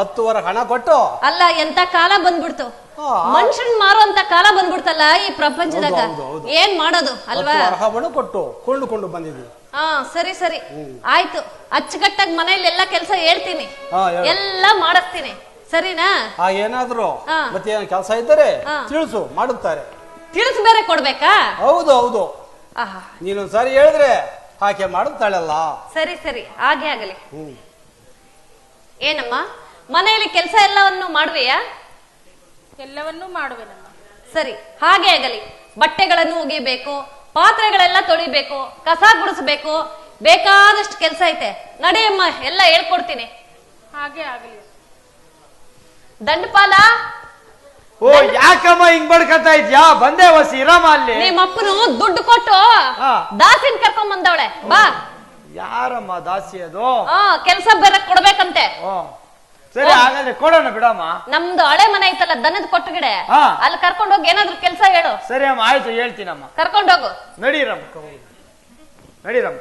10 ವರ ಹಣ ಕೊಟ್ಟು. ಅಲ್ಲ, ಎಂತ ಕಾಲ ಬಂದ್ಬಿಡ್ತು, ಮನುಷ್ಯನ್ ಮಾರುವಂತ ಕಾಲ ಬಂದ್ಬಿಡ್ತಲ್ಲ ಈ ಪ್ರಪಂಚದಾಗ. ಏನ್ ಮಾಡೋದು ಅಲ್ವಾ? ಹಣ ಕೊಟ್ಟು ಕೊಂಡುಕೊಂಡು ಬಂದಿದ್ವಿ. ಸರಿ ಸರಿ ಆಯ್ತು. ಅಚ್ಚುಕಟ್ಟಾಗಿ ಮನೇಲಿ ಎಲ್ಲಾ ಕೆಲಸ ಹೇಳ್ತೀನಿ, ಎಲ್ಲ ಮಾಡಿಸ್ತೀನಿ, ಸರಿನಾ? ಏನಾದ್ರು ಮತ್ತೆ ಏನ ಕೆಲಸ ಇದ್ದರೆ ತಿಳಿಸು, ಮಾಡುತ್ತಾರೆ. ತಿಳಿಸ್ ಬೇರೆ ಕೊಡ್ಬೇಕಾ? ಹೌದು ಹೌದು, ನೀನೊಂದ್ಸಾರಿ ಹೇಳಿದ್ರೆ ಆಕೆ ಮಾಡುತ್ತಾಳಲ್ಲ. ಸರಿ ಸರಿ, ಹಾಗೆ ಆಗಲಿ. ಏನಮ್ಮ, ಮನೆಯಲ್ಲಿ ಕೆಲಸ ಎಲ್ಲವನ್ನು ಮಾಡುವೆಯಾ? ಎಲ್ಲವನ್ನೂ ಮಾಡುವೆನಮ್ಮ. ಸರಿ, ಹಾಗೆ ಆಗಲಿ. ಬಟ್ಟೆಗಳನ್ನು ಒಗಿಬೇಕು, ಪಾತ್ರೆಗಳೆಲ್ಲ ತೊಳಿಬೇಕು, ಕಸ ಗುಡಿಸ್ಬೇಕು, ಬೇಕಾದಷ್ಟು ಕೆಲಸ ಐತೆ. ನಡೆಯಮ್ಮ, ಎಲ್ಲ ಹೇಳ್ಕೊಡ್ತೀನಿ. ಹಾಗೆ ಆಗಲಿ. ದಂಡಪಾಲ, ಓ ಯಾಕಮ್ಮ ಹಿಂಗ್ ಬಡ್ಕಂತ ಇದ್ಯಾ? ಬಂದೆ ವಸಿ ಇರಮ್ಮ ಅಲ್ಲಿ. ನಿಮ್ಮಪ್ಪನು ದುಡ್ಡು ಕೊಟ್ಟು ಹಾ. ದಾಸಿನ ಕರ್ಕೊಂಡ್ ಬಂದವಳೆ. ಬಾ. ಯಾರಮ್ಮ ದಾಸಿ ಅದು? ಕೆಲ್ಸ ಬೇರೆ ಕೊಡ್ಬೇಕಂತೆ. ಓ ಸರಿ, ಹಾಗಾದ್ರೆ ಕೊಡೋಣ ಬಿಡಮ್ಮ. ನಮ್ದು ಹಳೆ ಮನೆ ಐತಲ್ಲ, ದನದ ಕೊಟ್ಟಗಿಡೆ, ಹಾ. ಅಲ್ಲಿ ಕರ್ಕೊಂಡ್ ಹೋಗಿ ಏನಾದ್ರು ಕೆಲ್ಸ ಹೇಳು. ಸರಿ ಅಮ್ಮ, ಆಯ್ತು ಹೇಳ್ತೀನಮ್ಮ. ಕರ್ಕೊಂಡೋಗು. ನಡೀರಮ್ಮ, ನಡೀರಮ್ಮ.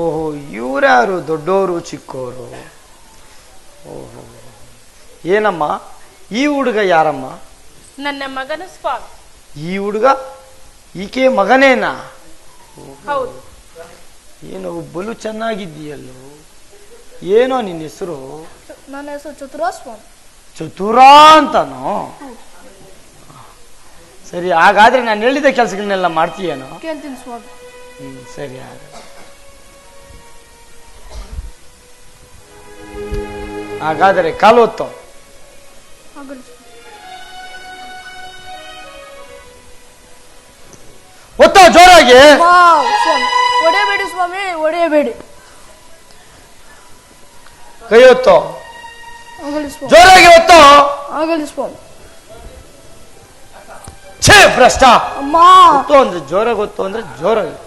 ಓಹೋ, ಇವ್ರ್ಯಾರು ದೊಡ್ಡವರು ಚಿಕ್ಕವರು? ಓಹೋ, ಏನಮ್ಮ ಈ ಹುಡುಗ ಯಾರಮ್ಮ? ನನ್ನ ಮಗನ ಸ್ವಾಮಿ. ಈ ಹುಡುಗ ಈಕೆ ಮಗನೇನಾ? ಹೌದು. ಏನೋ ಬಲು ಚೆನ್ನಾಗಿದ್ದೀಯಲ್ಲೋ. ಏನೋ ನಿನ್ನ ಹೆಸರು? ನನ್ನ ಹೆಸರು ಚತುರಾಸ್ವಾಮಿ. ಚತುರಾ ಅಂತಾನೋ? ಸರಿ, ಹಾಗಾದ್ರೆ ನಾನು ಹೇಳಿದ ಕೆಲಸಗಳನ್ನೆಲ್ಲ ಮಾಡ್ತೀಯೇನೋ? ಕೇಳ್ತೀನಿ ಸ್ವಾಮಿ. ಸರಿ. ಹಾಗಾದರೆ ಕಾಲು ಹೊತ್ತು ಆಗಲಿ ಹೊತ್ತೋ ಜೋರಾಗಿ. ಸ್ವಾಮಿ. ಹೊಡೆಯಬೇಡಿ ಸ್ವಾಮಿ, ಹೊಡೆಯಬೇಡಿ. ಕೈ ಹೊತ್ತು ಆಗಲಿ ಸ್ವಾಮಿ. ಜೋರಾಗಿ ಹೊತ್ತು. ಆಗಲಿ ಸ್ವಾಮಿ. ಛೇ ಭ್ರಷ್ಟ. ಅಮ್ಮ. ಹೊತ್ತು ಅಂದ್ರೆ ಜೋರಾಗಿ, ಹೊತ್ತು ಅಂದ್ರೆ ಜೋರಾಗಿ.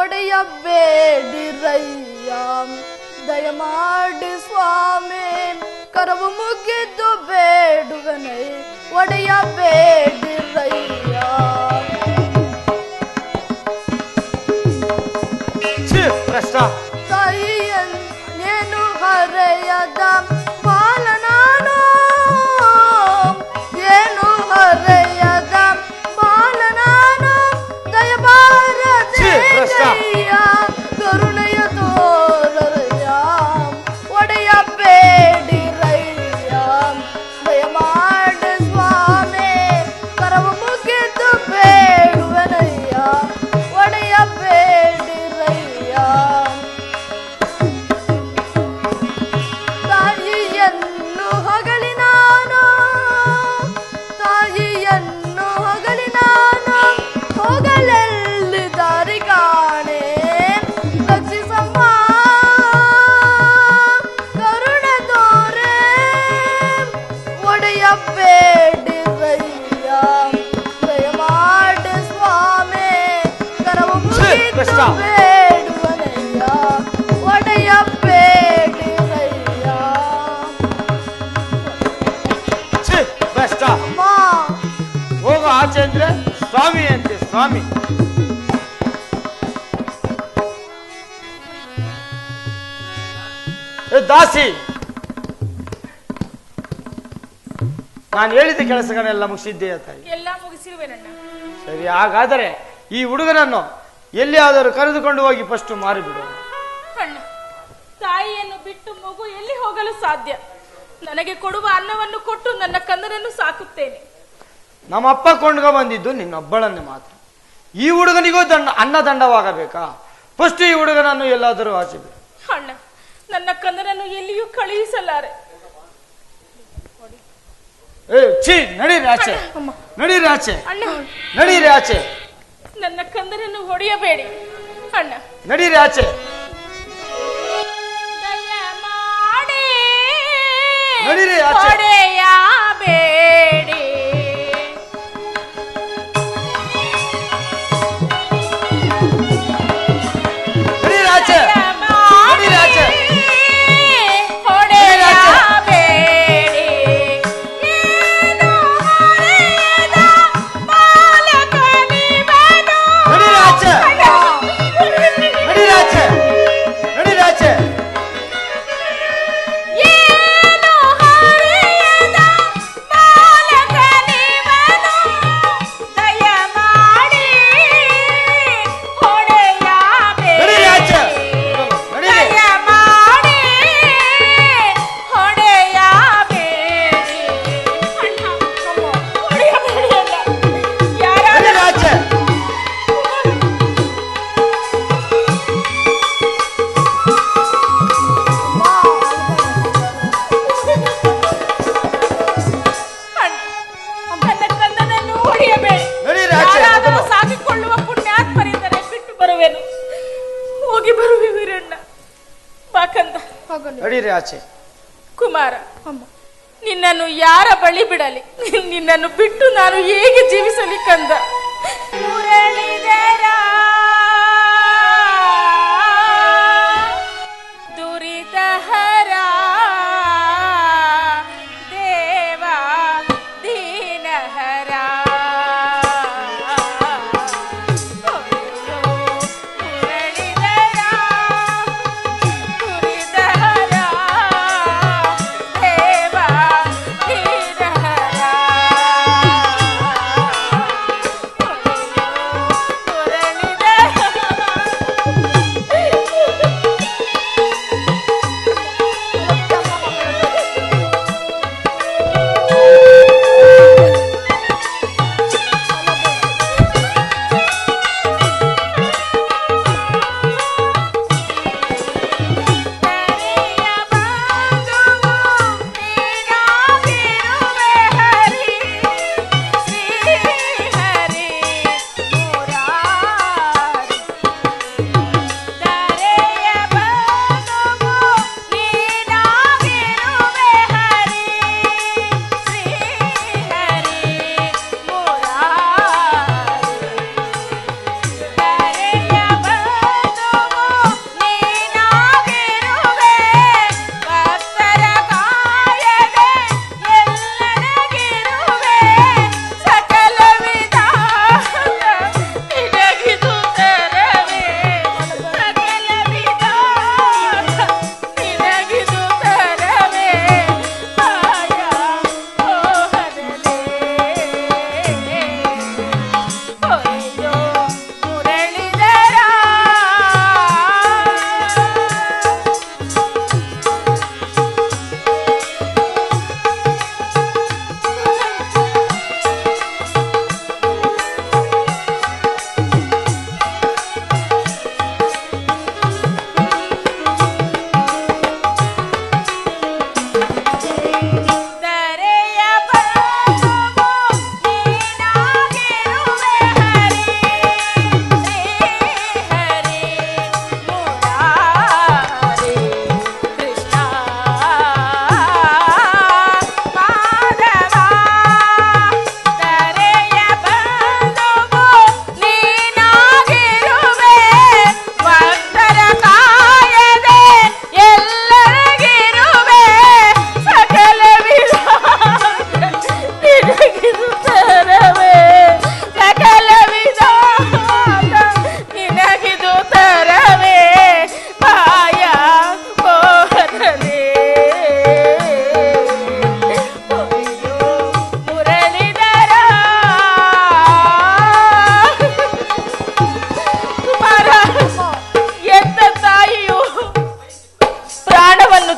ಒಡೆಯಬೇಡಿರಯ್ಯ, ದಯಮಾಡಿ ಸ್ವಾಮಿ, ಕರವು ಮುಗಿದು ಬೇಡುವನೈ. ಒಡೆಯಬೇಡಿರಯ್ಯ. ಛೇ ಭ್ರಷ್ಟ. ತಾಯಿಯನ್ನೇನು ಹರೆಯದ ಬಾಲನಾನು, ಏನು ಹರೆಯದ ಬಾಲನಾನು, ದಯಬಾರದೆ ಕರುಣೆಯ ತೋರಯ್ಯ. ಒಡೆಯಬೇಡಿರಯ್ಯ, ದಯಮಾಡಿ ಸ್ವಾಮಿ, ಕರವು ಮುಗಿದು ಬೇಡುವನಯ್ಯ. ಒಡೆಯಬೇಡಿರಯ್ಯ. ತಾಯಿಯನ್ನು ಹೊಗಳಿ ನಾನು, ತಾಯಿಯನ್ನು ಹೊಗಳಿ ನಾನು, ಹೊಗಳೆಲ್ಲಿ ದಾರಿ ಕಾಣೆ. ರಕ್ಷಿಸಮ್ಮ, ಕರುಣೆ ತೋರೆ. ಒಡೆಯಬೇಡಿರಯ್ಯ, ದಯಮಾಡಿ ಸ್ವಾಮಿ, ಕರವು ಮುಗಿದು ಬೇಡುವನಯ್ಯ. ಒಡೆಯಬೇಡಿರಯ್ಯ. ಛೇ ಭ್ರಷ್ಟ. ಅಮ್ಮ. ಹೋಗೋ ಆಚೆ ಅಂದ್ರೆ ಸ್ವಾಮಿ ಅಂತೆ, ಸ್ವಾಮಿ. ದಾಸಿ, ನಾನು ಹೇಳಿದ ಕೆಲಸಗಳನ್ನೆಲ್ಲ ಮುಗಿಸಿದ್ದೀಯ ತಾಯಿ? ಎಲ್ಲ ಮುಗಿಸಿರುವೆನಣ್ಣ. ಸರಿ, ಹಾಗಾದರೆ ಈ ಹುಡುಗನನ್ನು ಎಲ್ಲಿಯಾದರೂ ಕರೆದುಕೊಂಡು ಹೋಗಿ ಫಸ್ಟ್ ಮಾರಿಬಿಡು. ಅಣ್ಣ, ತಾಯಿಯನ್ನು ಬಿಟ್ಟು ಮಗು ಎಲ್ಲಿ ಹೋಗಲು ಸಾಧ್ಯ? ನನಗೆ ಕೊಡುವ ಅನ್ನವನ್ನು ಕೊಟ್ಟು ನನ್ನ ಕಂದನನ್ನು ಸಾಕುತ್ತೇನೆ. ನಮ್ಮಪ್ಪ ಕೊಂಡ್ಕೊ ಬಂದಿದ್ದು ನಿನ್ನೊಬ್ಬಳನ್ನೇ ಮಾತ್ರ. ಈ ಹುಡುಗನಿಗೂ ಅನ್ನದಂಡವಾಗಬೇಕಾ? ಫಸ್ಟ್ ಈ ಹುಡುಗನನ್ನು ಎಲ್ಲಾದರೂ ಆಚೆ ಬಿಡು. ಅಣ್ಣ, ನನ್ನ ಕಂದನನ್ನು ಎಲ್ಲಿಯೂ ಕಳುಹಿಸಲಾರೆ. ಛೀ, ನಡೀರಿ ಆಚೆ, ನಡೀರಿ ಆಚೆ, ಅಣ್ಣ, ನಡೀರಿ ಆಚೆ, ನನ್ನ ಕಂದನನ್ನು ಹೊಡೆಯಬೇಡಿ ಅಣ್ಣ. ನಡೀರಿ ಆಚೆ, ದಯಮಾಡಿ ನಡೀರಿ ಆಚೆ. ಹೊಡೆಯಬೇಡಿ. ನಡೀರಿ ಆಚೆ, ನಡೀರಿ ಆಚೆ. ನಡೀರಿ ಆಚೆ. ಕುಮಾರ, ನಿನ್ನನ್ನು ಯಾರ ಬಳಿ ಬಿಡಲಿ? ನಿನ್ನನ್ನು ಬಿಟ್ಟು ನಾನು ಹೇಗೆ ಜೀವಿಸಲಿ ಕಂದ? ಮುರಳೀಧರ ದುರಿತಹರ ದೇವ ದೀನಹರ ಮುರಳೀಧರ ದುರಿತಹರ ದೇವ ದೀನಹರ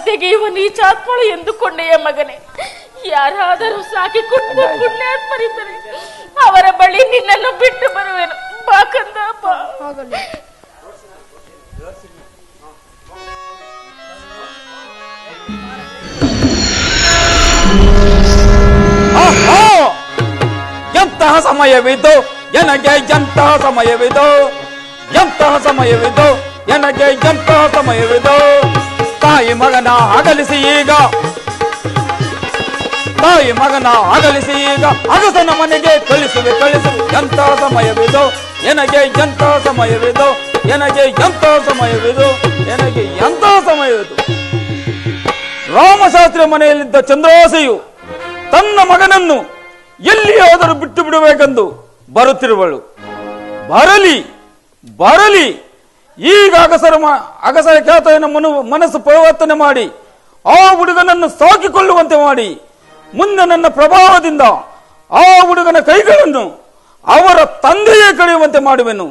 ತೆಗೆಯುವ ನೀಚಾತ್ಮಳು ಎಂದುಕೊಂಡೆಯ ಮಗನೇ. ಯಾರಾದರೂ ಸಾಕಿಕೊಂಡು ಪುಣ್ಯಾತ್ಮರಿದ್ದರೆ ಅವರ ಬಳಿ ನಿನ್ನನ್ನು ಬಿಟ್ಟು ಬರುವೆನು. ಬಾ ಕಂದ ಬಾ. ಎಂತಹ ಸಮಯವಿದು ನನಗೆ, ಎಂತಹ ಸಮಯವಿದು, ಎಂತಹ ಸಮಯವಿದು ನನಗೆ, ಎಂತಹ ಸಮಯವಿದು. ತಾಯಿ ಮಗನ ಅಗಲಿಸಿ ಈಗ, ತಾಯಿ ಮಗನ ಅಗಲಿಸಿ ಈಗ ಅಗಸನ ಮನೆಗೆ ಕಳಿಸುವೆ ಕಳಿಸುವೆ. ಎಂತಹ ಸಮಯವಿದು ನನಗೆ, ಎಂತಹ ಸಮಯವಿದು ನನಗೆ, ಎಂತಹ ಸಮಯವಿದು ನನಗೆ, ಎಂತಹ ಸಮಯವಿದು. ರಾಮಶಾಸ್ತ್ರಿ ಮನೆಯಲ್ಲಿದ್ದ ಚಂದ್ರಾಸೆಯು ತನ್ನ ಮಗನನ್ನು ಎಲ್ಲಿಯಾದರೂ ಬಿಟ್ಟು ಬಿಡಬೇಕೆಂದು ಬರುತ್ತಿರುವಳು. ಬರಲಿ ಬರಲಿ. ಈಗ ಅಗಸರ ಖ್ಯಾತೆಯನ್ನು ಮನಸ್ಸು ಪರಿವರ್ತನೆ ಮಾಡಿ ಆ ಹುಡುಗನನ್ನು ಸಾಕಿಕೊಳ್ಳುವಂತೆ ಮಾಡಿ ಮುಂದೆ ನನ್ನ ಪ್ರಭಾವದಿಂದ ಆ ಹುಡುಗನ ಕೈಗಳನ್ನು ಅವರ ತಂದೆಯೇ ಕಳೆಯುವಂತೆ ಮಾಡುವೆನು.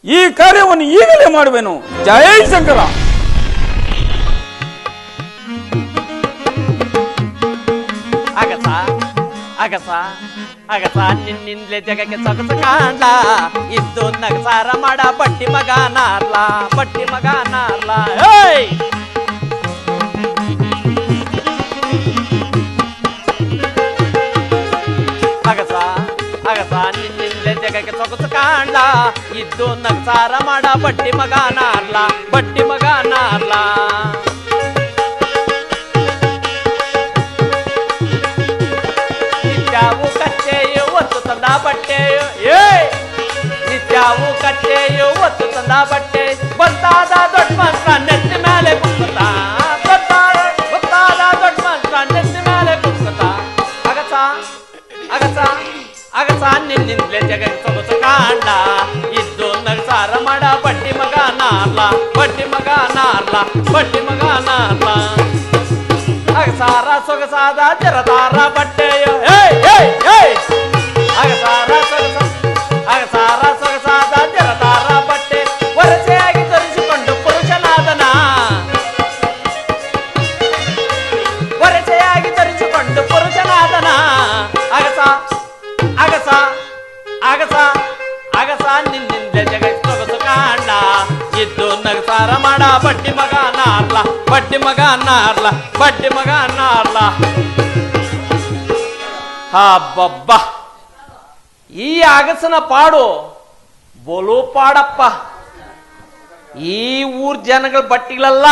ಈ ಕಾರ್ಯವನ್ನು ಈಗಲೇ ಮಾಡುವೆನು. ಜೈ ಶಂಕರ. ಅಗಸ ಅಗಸ ಅಗಸ ನಿನ್ನಿಂದಲೇ ಜಗಕ್ಕೆ ಸೊಗಸು ಕಾಣ್ಲ. ಇದ್ದು ನಗಸಾರ ಮಾಡ ಬಟ್ಟಿ ಮಗ ನಾರ್ಲ, ಬಟ್ಟಿ ಮಗ ನಾರ್ಲ. ಏಯ್ ಅಗಸ ಅಗಸ ನಿನ್ನಿಂದಲೇ ಜಗಕ್ಕೆ ಸೊಗಸು ಕಾಣ್ಲ. ಇದ್ದು ನಗಸಾರ ಮಾಡ ಬಟ್ಟಿ ಮಗ ನಾರ್ಲ, ಬಟ್ಟಿ ಮಗ ನಾರ್ಲ. ಬಟ್ಟೆಯು ನಿತ್ಯವೂ ಕಟ್ಟೆಯು ಒತ್ತು ತಂದ ಬಟ್ಟೆ ಗೊತ್ತಾದ ದೊಡ್ಡ ಮಂತ್ರ ನೆತ್ತಿ ಮೇಲೆ ಕುಕ್ಕುತ್ತ ಗೊತ್ತಾದ ದೊಡ್ಡ ಮಂತ್ರ ನೆತ್ತಿ ಮೇಲೆ ಕುಕ್ಕುತ್ತ ಅಗಸ ಅಗಸ ಅಗಸ ನಿನ್ನಿಂದಲೇ ಜಗ ಸೊಗಸು ಕಾಂಡ ಇದ್ದು ನಗಸಾರ ಮಾಡ ಬಡ್ಡಿ ಮಗ ನಾರ್ಲ ಬಡ್ಡಿ ಮಗ ನಾರ್ಲ ಬಡ್ಡಿ ಮಗ ನಾರ್ಲ ಅಗಸಾರ ಸೊಗಸಾದ ಜರದಾರ ಬಟ್ಟೆಯು ಅಗಸಾರ ಸೊಗಸಾದ ಜರದಾರ ಬಟ್ಟೆ ವರಸೆಯಾಗಿ ಧರಿಸಿಕೊಂಡು ಪುರುಷನಾದನ ವರಸೆಯಾಗಿ ಧರಿಸಿಕೊಂಡು ಪುರುಷನಾದನ ಅಗಸ ಅಗಸ ಅಗಸ ಅಗಸ ನಿನ್ನಿಂದ ಜಗತ್ ಸೊಗಸು ಕಾಂಡ ಇದ್ದು ನಗಸಾರ ಮಾಡ ಬಡ್ಡಿ ಮಗ ನಾರ್ಲ ಬಡ್ಡಿ ಮಗ ನಾರ್ಲ ಬಡ್ಡಿ ಮಗ ನಾರ್ಲ ಹಬ್ಬಬ್ಬ ಈ ಅಗಸನ ಪಾಡು ಬೋಲು ಪಾಡಪ್ಪ ಈ ಊರ್ ಜನಗಳ ಬಟ್ಟಿಗಳೆಲ್ಲ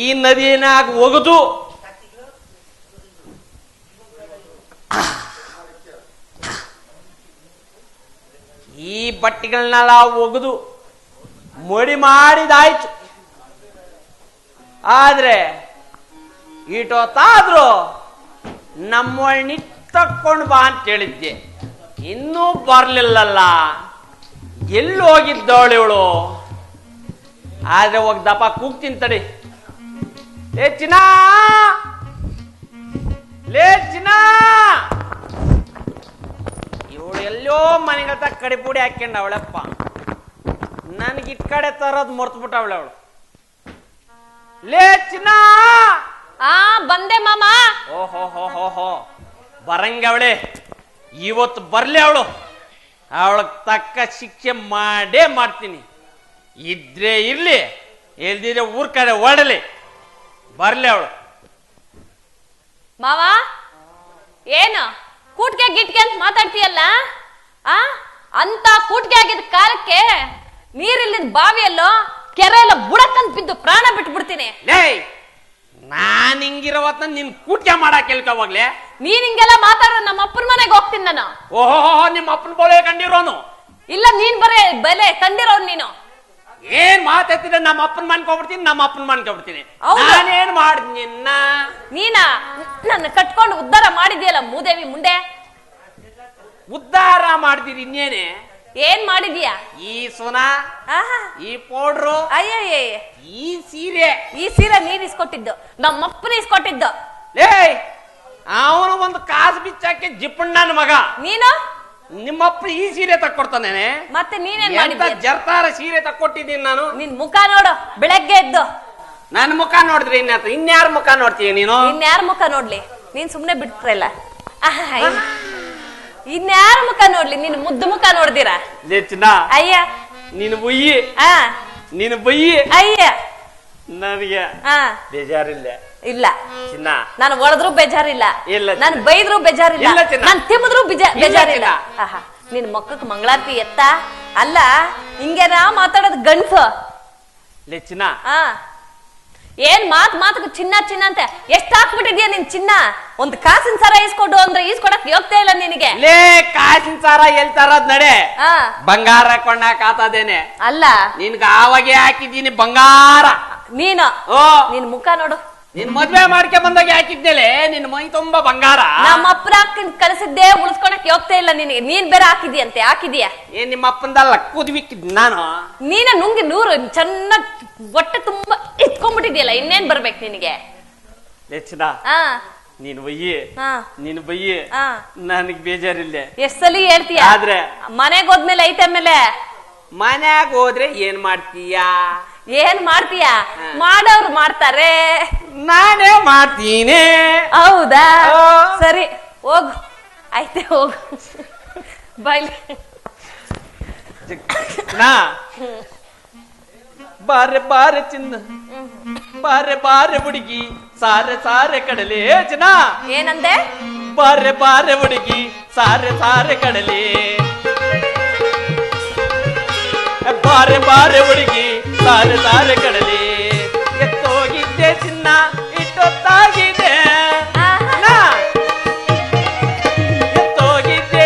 ಈ ನದಿನಾಗ ಒಗದು ಈ ಬಟ್ಟಿಗಳನ್ನೆಲ್ಲ ಒಗದು ಮಡಿ ಮಾಡಿದಾಯ್ತು. ಆದ್ರೆ ಇಟೊತ್ತಾದ್ರೂ ನಮ್ಮೊಳ್ ತಕ್ಕೊಂಡು ಬಾ ಅಂತ ಹೇಳಿದ್ದೆ, ಇನ್ನೂ ಬರ್ಲಿಲ್ಲಲ್ಲ. ಎಲ್ಲಿ ಹೋಗಿದ್ದವಳು ಇವಳು? ಆದ್ರೆ ಹೋಗ್ದಪ್ಪ ಕೂಗ್ತೀನಿ ತಡಿ. ಲೇ ಚಿನ್ನ, ಲೇ ಚಿನ್ನ, ಇವಳು ಎಲ್ಲೋ ಮನೆಗಳ್ತ ಕಡಿಪುಡಿ ಹಾಕೊಂಡ ಅವಳಪ್ಪ. ನನ್ಗೆ ಈ ಕಡೆ ತರೋದು ಮರ್ತು ಬಿಟ್ಟವಳೆ ಅವಳು. ಲೇ ಚಿನ್ನ. ಬಂದೆ ಮಾಮ. ಓಹೋ ಹೋ ಹೋ ಹೋ ಬರಂಗವಳೆ, ಇವತ್ತು ಬರ್ಲಿ ಅವಳು. ಅವಳಗ್ ತಕ್ಕ ಶಿಕ್ಷೆ ಮಾಡೇ ಮಾಡ್ತೀನಿ. ಇದ್ರೆ ಇರ್ಲಿ, ಎಲ್ದಿದ್ರೆ ಊರ್ ಕಡೆ ಓಡಲಿ. ಬರ್ಲಿ ಅವಳು. ಮಾವ ಏನು ಕೂಟ್ಗೆ ಗಿಟ್ಗೆ ಅಂತ ಮಾತಾಡ್ತೀಯಲ್ಲ? ಅಂತ ಕೂಟ್ಗೆ ಆಗಿದ ಕಾಲಕ್ಕೆ ನೀರಿಲ್ಲಿದ್ ಬಾವಿಯಲ್ಲೋ ಕೆರೆ ಎಲ್ಲ ಬುಡಕ್ಕಂತ ಬಿದ್ದು ಪ್ರಾಣ ಬಿಟ್ಬಿಡ್ತೀನಿ. ನಾನ್ ಹಿಂಗಿರೋವತ್ತ ನಿನ್ ಕೂಟ್ಗೆ ಮಾಡಕ್ ಕೇಳ್ಕೋವಾಗ್ಲೆ. ನೀನ್ ಹಿಂಗೆಲ್ಲ ಮಾತಾಡೋ ನಮ್ಮ ಅಪ್ಪನ ಮನೆಗೆ ಹೋಗ್ತೀನಿ ನಾನು. ಓಹೋ, ನಿಮ್ಮ ಅಪ್ಪನ ಬೋಳೆ ಕಂಡಿರೋನು? ಇಲ್ಲ, ನೀನ್ ಬರೇ ಬೆಲೆ ಕಂಡಿರೋನು ನೀನು. ಏನ್ ಮಾತಾಡ್ತಿದ್ರೆ ನಮ್ಮ ಅಪ್ಪನ ಮನ್ಕೋಬಿಡ್ತೀನಿ, ನಮ್ಮ ಅಪ್ಪನ ಮನ್ಕೋಬಿಡ್ತೀನಿ. ನಾನೇನ್ ಮಾಡಿದ್ ನಿನ್ನ? ನೀನ ನನ್ನ ಕಟ್ಕೊಂಡು ಉದ್ಧಾರ ಮಾಡಿದ್ಯಲ್ಲ ಮೂದೇವಿ ಮುಂಡೆ. ಉದ್ಧಾರ ಮಾಡ್ತೀರಿ ಇನ್ನೇನೆ? ಏನ್ ಮಾಡಿದ್ಯಾ? ಈ ಸೋನಾ, ಈ ಪೌಡ್ರು, ಅಯ್ಯಯ್ಯ, ಈ ಸೀರೆ. ಈ ಸೀರೆ ನೀನ್ ಇಸ್ಕೊಟ್ಟಿದ್ದು, ನಮ್ಮಪ್ಪನ ಇಸ್ಕೊಟ್ಟಿದ್ದು. ಅವನು ಒಂದು ಕಾಸು ಬಿಚ್ಚಾಕೆ ಜಿಪ್ಪಣ್ಣನ ಮಗ. ನೀನು ನಿಮ್ಮಪ್ಪ ಈ ಸೀರೆ ತಕ್ಕೊಡ್ತಾನೆ. ಮತ್ತೆ ನೀನೇನ್ ಮಾಡಿದ್ಯ? ಜರ್ತಾರ ಸೀರೆ ತಕ್ಕೊಟ್ಟಿದ್ದೀನಿ ನಾನು. ನಿನ್ ಮುಖ ನೋಡು, ಬೆಳಗ್ಗೆ ಎದ್ದು. ನನ್ನ ಮುಖ ನೋಡಿದ್ರೆ ಇನ್ಯಾರ ಮುಖ ನೋಡ್ತೀಯ ನೀನು? ಇನ್ಯಾರ ಮುಖ ನೋಡ್ಲಿ? ನೀನ್ ಸುಮ್ನೆ ಬಿಟ್ರಲ್ಲ. ಇನ್ಯಾರ ಮುಖ ನೋಡ್ಲಿ? ನಿನ್ ಮುದ್ದು ಮುಖ ನೋಡ್ದಿರಾ? ಚಿನ್ನ, ಅಯ್ಯ ನೀನು ಬುಯ್ಯಿ, ನೀನು ಬುಯ್ಯಿ. ಅಯ್ಯ, ನನಗೆ ಬೇಜಾರಿಲ್ಲ. ಇಲ್ಲ ಚಿನ್ನ, ನಾನು ಒಳದ್ರು ಬೇಜಾರಿಲ್ಲ, ನಾನು ಬೈದ್ರು ಬೇಜಾರಿಲ್ಲ, ನಾನು ತಿಮ್ಮಿದ್ರು ಬೇಜಾರಿಲ್ಲ. ನಿನ್ ಮಕ್ಕಕ್ ಮಂಗಳಾರತಿ ಎತ್ತ ಅಲ್ಲ, ಹಿಂಗೇನಾ ಮಾತಾಡೋದು ಗಂಡ್ಸು? ಲೇ ಚಿನ್ನ, ಏನ್ ಮಾತುకు ಚಿನ್ನ ಚಿನ್ನ ಅಂತ ಎಷ್ಟ್ ಹಾಕ್ಬಿಟ್ಟಿದ್ಯಾ ನಿನ್ ಚಿನ್ನ? ಒಂದ್ ಕಾಸಿನ ಸರ ಈಸ್ಕೊಡು ಅಂದ್ರೆ ಈಸ್ಕೊಡಕ್ ಯೋಗ್ತಾ ಇಲ್ಲ ನಿನಗೆ. ಲೇ ಕಾಸಿನ ಸರ ಎಲ್ತಾರದ್ ನಡೆ, ಬಂಗಾರ ಕೊಂಡಾಕ್ ಆತದೇನೆ ಅಲ್ಲ. ನಿನ್ಗ ಆವಾಗೆ ಹಾಕಿದ್ದೀನಿ ಬಂಗಾರ. ನೀನು ನಿನ್ ಮುಖ ನೋಡು. ನಿನ್ ಮದ್ವೆ ಮಾಡ್ಕೆ ಬಂದಾಗ ಹಾಕಿದ್ದೇಲೆ ನಿನ್ ಮೈ ತುಂಬಾ ಬಂಗಾರ. ನಮ್ಮ ಅಪ್ಪನ ಕಳಿಸಿದ್ದೆ ಉಳಿಸ್ಕೊಳಕ್ ಯೋಗ್ತಾ ಇಲ್ಲ ನಿನಗೆ. ನೀನ್ ಬೇರೆ ಹಾಕಿದ್ಯಂತೆ. ಹಾಕಿದ್ಯಾ? ಏನ್ ನಿಮ್ಮ ಅಪ್ಪಂದಲ್ಲ, ಕುದ್ವಿಕ್ಕಿದ್ ನಾನು. ನೀನ ನುಂಗಿ ನೂರು ಚೆನ್ನಾಗ್ ಹೊಟ್ಟೆ ತುಂಬಾ ಇಟ್ಕೊಂಡ್ಬಿಟ್ಟಿದ್ಯಲ್ಲ, ಇನ್ನೇನ್ ಬರ್ಬೇಕು ನಿನಗೆ? ಹೆಚ್ಚಿನ ನೀನ್ ಬಯ್ಯಿ, ನೀನ್ ಬಯ್ಯಿ, ನನಗ್ ಬೇಜಾರಿಲ್ಲ. ಎಷ್ಟ್ ಸಲ ಹೇಳ್ತೀಯ? ಆದ್ರೆ ಮನೆಗ್ ಹೋದ್ಮೇಲೆ ಐತೆ. ಆಮೇಲೆ ಮನ್ಯಾಗ ಹೋದ್ರೆ ಏನ್ ಮಾಡ್ತೀಯಾ? ಏನ್ ಮಾಡ್ತೀಯ? ಮಾಡೋರು ಮಾಡ್ತಾರೆ, ನಾನೇ ಮಾಡ್ತೀನಿ. ಹೌದಾ? ಸರಿ ಹೋಗು, ಆಯ್ತೆ ಹೋಗು. ಬೈಲಿ ಬಾರೆ ಬಾರೆ ಚಿನ್ನ, ಬಾರೆ ಬಾರೆ ಹುಡುಗಿ, ಸಾರೆ ಸಾರೆ ಕಡಲೆ. ಜನ ಏನಂದೆ? ಬಾರೆ ಬಾರೆ ಹುಡುಗಿ, ಸಾರೆ ಸಾರೆ ಕಡಲೆ. ಬಾರೆ ಬಾರೆ ಹುಡುಗಿ, ಸಾರೆ ಸಾರೆ ಕಡಲೆ. ಎತ್ತೋಗಿದ್ದೆ ಚಿನ್ನ, ಇಟ್ಟೊತ್ತಾಗಿದೆ. ಎತ್ತೋಗಿದ್ದೆ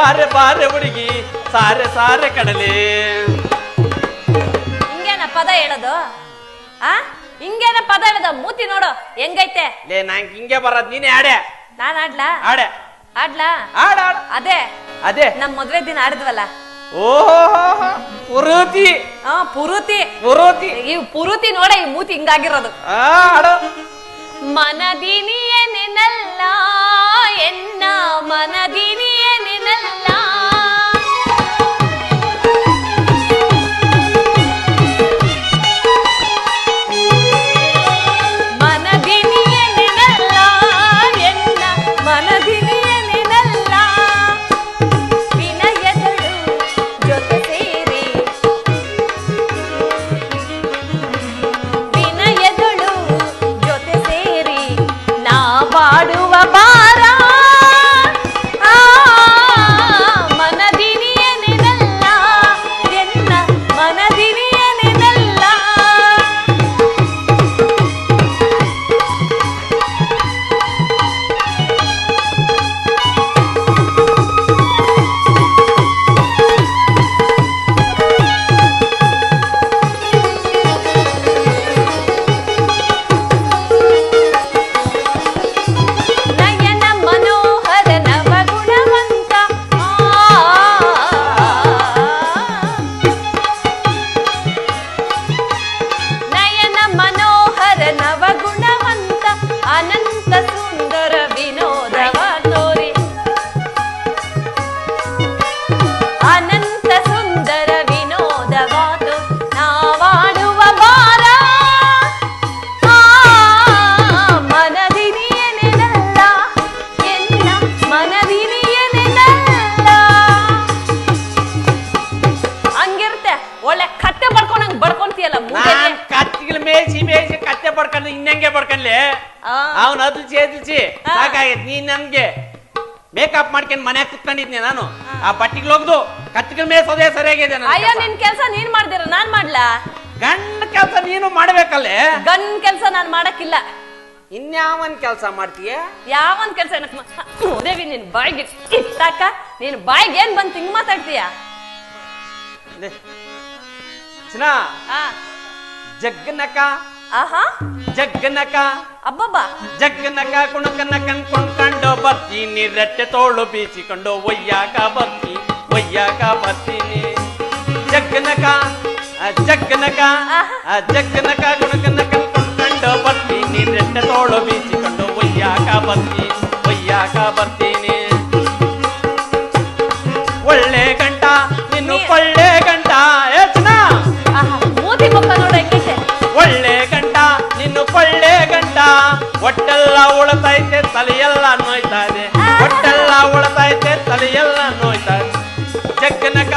ಬಾರೆ ಬಾರೆ ಹುಡುಗಿ ಸಾರೆ ಸಾರೆ ಕಡಲೆ. ಹಿಂಗೇನ ಪದ ಹೇಳೋದು? ಆ ಹಿಂಗೇನ ಪದ ಹೇಳೋದು? ಮೂತಿ ನೋಡು ಹೆಂಗೈತೆ. ಲೇ ನಂಗೆ ಹಿಂಗೆ ಬರೋದ್, ನೀನೇ ಆಡೆ. ನಾನ್ ಆಡ್ಲಾ? ಆಡೆ ಆಡ್ಲಾ? ಆಡ ಆಡ. ಅದೇ ಅದೇ ನಮ್ ಮದ್ವೆ ದಿನ ಆಡಿದ್ವಲ್ಲ. ಓಹೋ ಪುರುತಿ ಪುರುತಿ ಪುರುತಿ. ಈ ಪುರುತಿ ನೋಡ ಈ ಮೂತಿ ಹಿಂಗಾಗಿರೋದು. ಆಡೋ ಮನದಿನಿಯೇ ನಿನ್ನಲ್ಲ ಎನ್ನ ಮನದಿನಿಯೇ ನಿನ್ನಲ್ಲ. ಮನದಿನಿಯೇ ನಿನ್ನಲ್ಲ ಎನ್ನ ಮನದಿನಿಯೇ ನಿನ್ನಲ್ಲ. ವಿನಯಗಳು ಜೊತೆ ಸೇರಿ ವಿನಯಗಳು ಜೊತೆ ಸೇರಿ ನಾ ಬಾಡುವ ಬಾರ. ಮನದಿನಿಯೇ ನಿನ್ನಲ್ಲ ಎನ್ನ ಮನದಿನಿಯೇ ನಿನ್ನಲ್ಲ. ನಯನ ಮನೋಹರ ನವಗುಣವಂತ ನಯನ ಮನೋಹರ ನವಗುಣವಂತ ಅನಂತ ಸುಂದರ ವಿನೋದವ ತೋರಿ ಅನಂತ ಸುಂದರ ವಿನೋದವ ನಾವಾಡುವ ಬಾರ. ಮನದಿನಿಯೇ ನಿನ್ನಲ್ಲ ಎನ್ನ ಮನದಿನಿಯೇ ನಿನ್ನಲ್ಲ. ಹಂಗಿರುತ್ತೆ. ಒಳ್ಳೆ ಕತ್ತೆ ಬಡ್ಕೊಂಡಂಗ್ ಬಡ್ಕೊಂತೀಯಲ್ಲ ನಾನ್ ಕತ್ತಿಗಳ ಮೇಯಿಸಿ ಮೇಯಿಸಿ ಕತ್ತೆ ಪಡ್ಕೊಂಡು ಇನ್ನಂಗೆ ಪಡ್ಕೊಂಡ್ಲಿ. ಅವನ್ ಅದ್ಲಿಸಿ ಎದ್ಲಿಸಿ ಸಾಕಾಗೈತ್. ನೀನ್ ನನ್ಗೆ ಮೇಕಪ್ ಮಾಡ್ಕೊಂಡ್ ಮನ್ಯಾಗ ಕುತ್ಕೊಂಡಿದ್ನಿ ನಾನು. ಆ ಬಟ್ಟಿಗೆ ಹೋಗ್ದು ಕತ್ತಿಗಳ ಮೇಯಿಸೋದೇ ಸರಿಯಾಗಿದೆ. ಅಯ್ಯೋ ನಿನ್ ಕೆಲ್ಸ ನೀನ್ ಮಾಡ್ದಿರ ನಾನ್ ಮಾಡ್ಲಾ? ಗಂಡ ಕೆಲಸ ನೀನು ಮಾಡ್ಬೇಕಲ್ಲೇ. ಗಂಡ್ ಕೆಲ್ಸ ನಾನ್ ಮಾಡಕ್ಕಿಲ್ಲ. ಇನ್ಯಾವನ್ ಕೆಲಸ ಮಾಡ್ತೀಯ? ಯಾವನ್ ಕೆಲ್ಸ ದೇವಿ ನಿನ್ ಬಾಯಿಗೆ ಇಟ್ಟಾಕ ನೀನ್ ಬಾಯಿಗೆ ಏನ್ ಬಂತ ಹಿಂಗ್ ಮಾತಾಡ್ತೀಯ? ಚಿನ್ನ ಜಗ್ಗನಕ ಆಹಾ ಜಗ್ಗನಕ ಅಬ್ಬಬ್ಬ ಜಗ್ಗನಕ ಕುಣಕನ ಕಣ್ಕೊಂಡ್ಕೊಂಡು ಬರ್ತೀನಿ. ರಟ್ಟೆ ತೋಳು ಬೀಚಿಕೊಂಡು ಒಯ್ಯಾಕ ಬರ್ತೀನಿ. ಜಗ್ಗನಕ ಜಗ್ಗನಕ ಜಗ್ಗನಕ ಕುಣಕನ ಕಣ್ಕೊಂಡ್ಕೊಂಡು ಬರ್ತೀನಿ. ರಟ್ಟೆ ತೋಳು ಬೀಚಿಕೊಂಡು ಒಯ್ಯಾಕ ಬರ್ತೀನಿ. ಒಳ್ಳೆ ಗಂಟ ನಿನ್ನು ಕೊಳ್ಳೆ ಗಂಟ. ಮೂತಿ ಮುಖ ನೋಡ ಹೆಂಗೈತೆ. ಒಳ್ಳೆ ಗಂಟ ನಿನ್ನು ಕೊಳ್ಳೆ ಗಂಟ. ಒಟ್ಟೆಲ್ಲ ಉಳತೈತೆ ತಲೆಯೆಲ್ಲ ನೋಯ್ತಾ ಇದೆ. ಒಟ್ಟೆಲ್ಲ ಉಳತೈತೆ ತಲೆಯೆಲ್ಲ ನೋಯ್ತಾ ಇದೆ. ಜಗ್ಗನಕ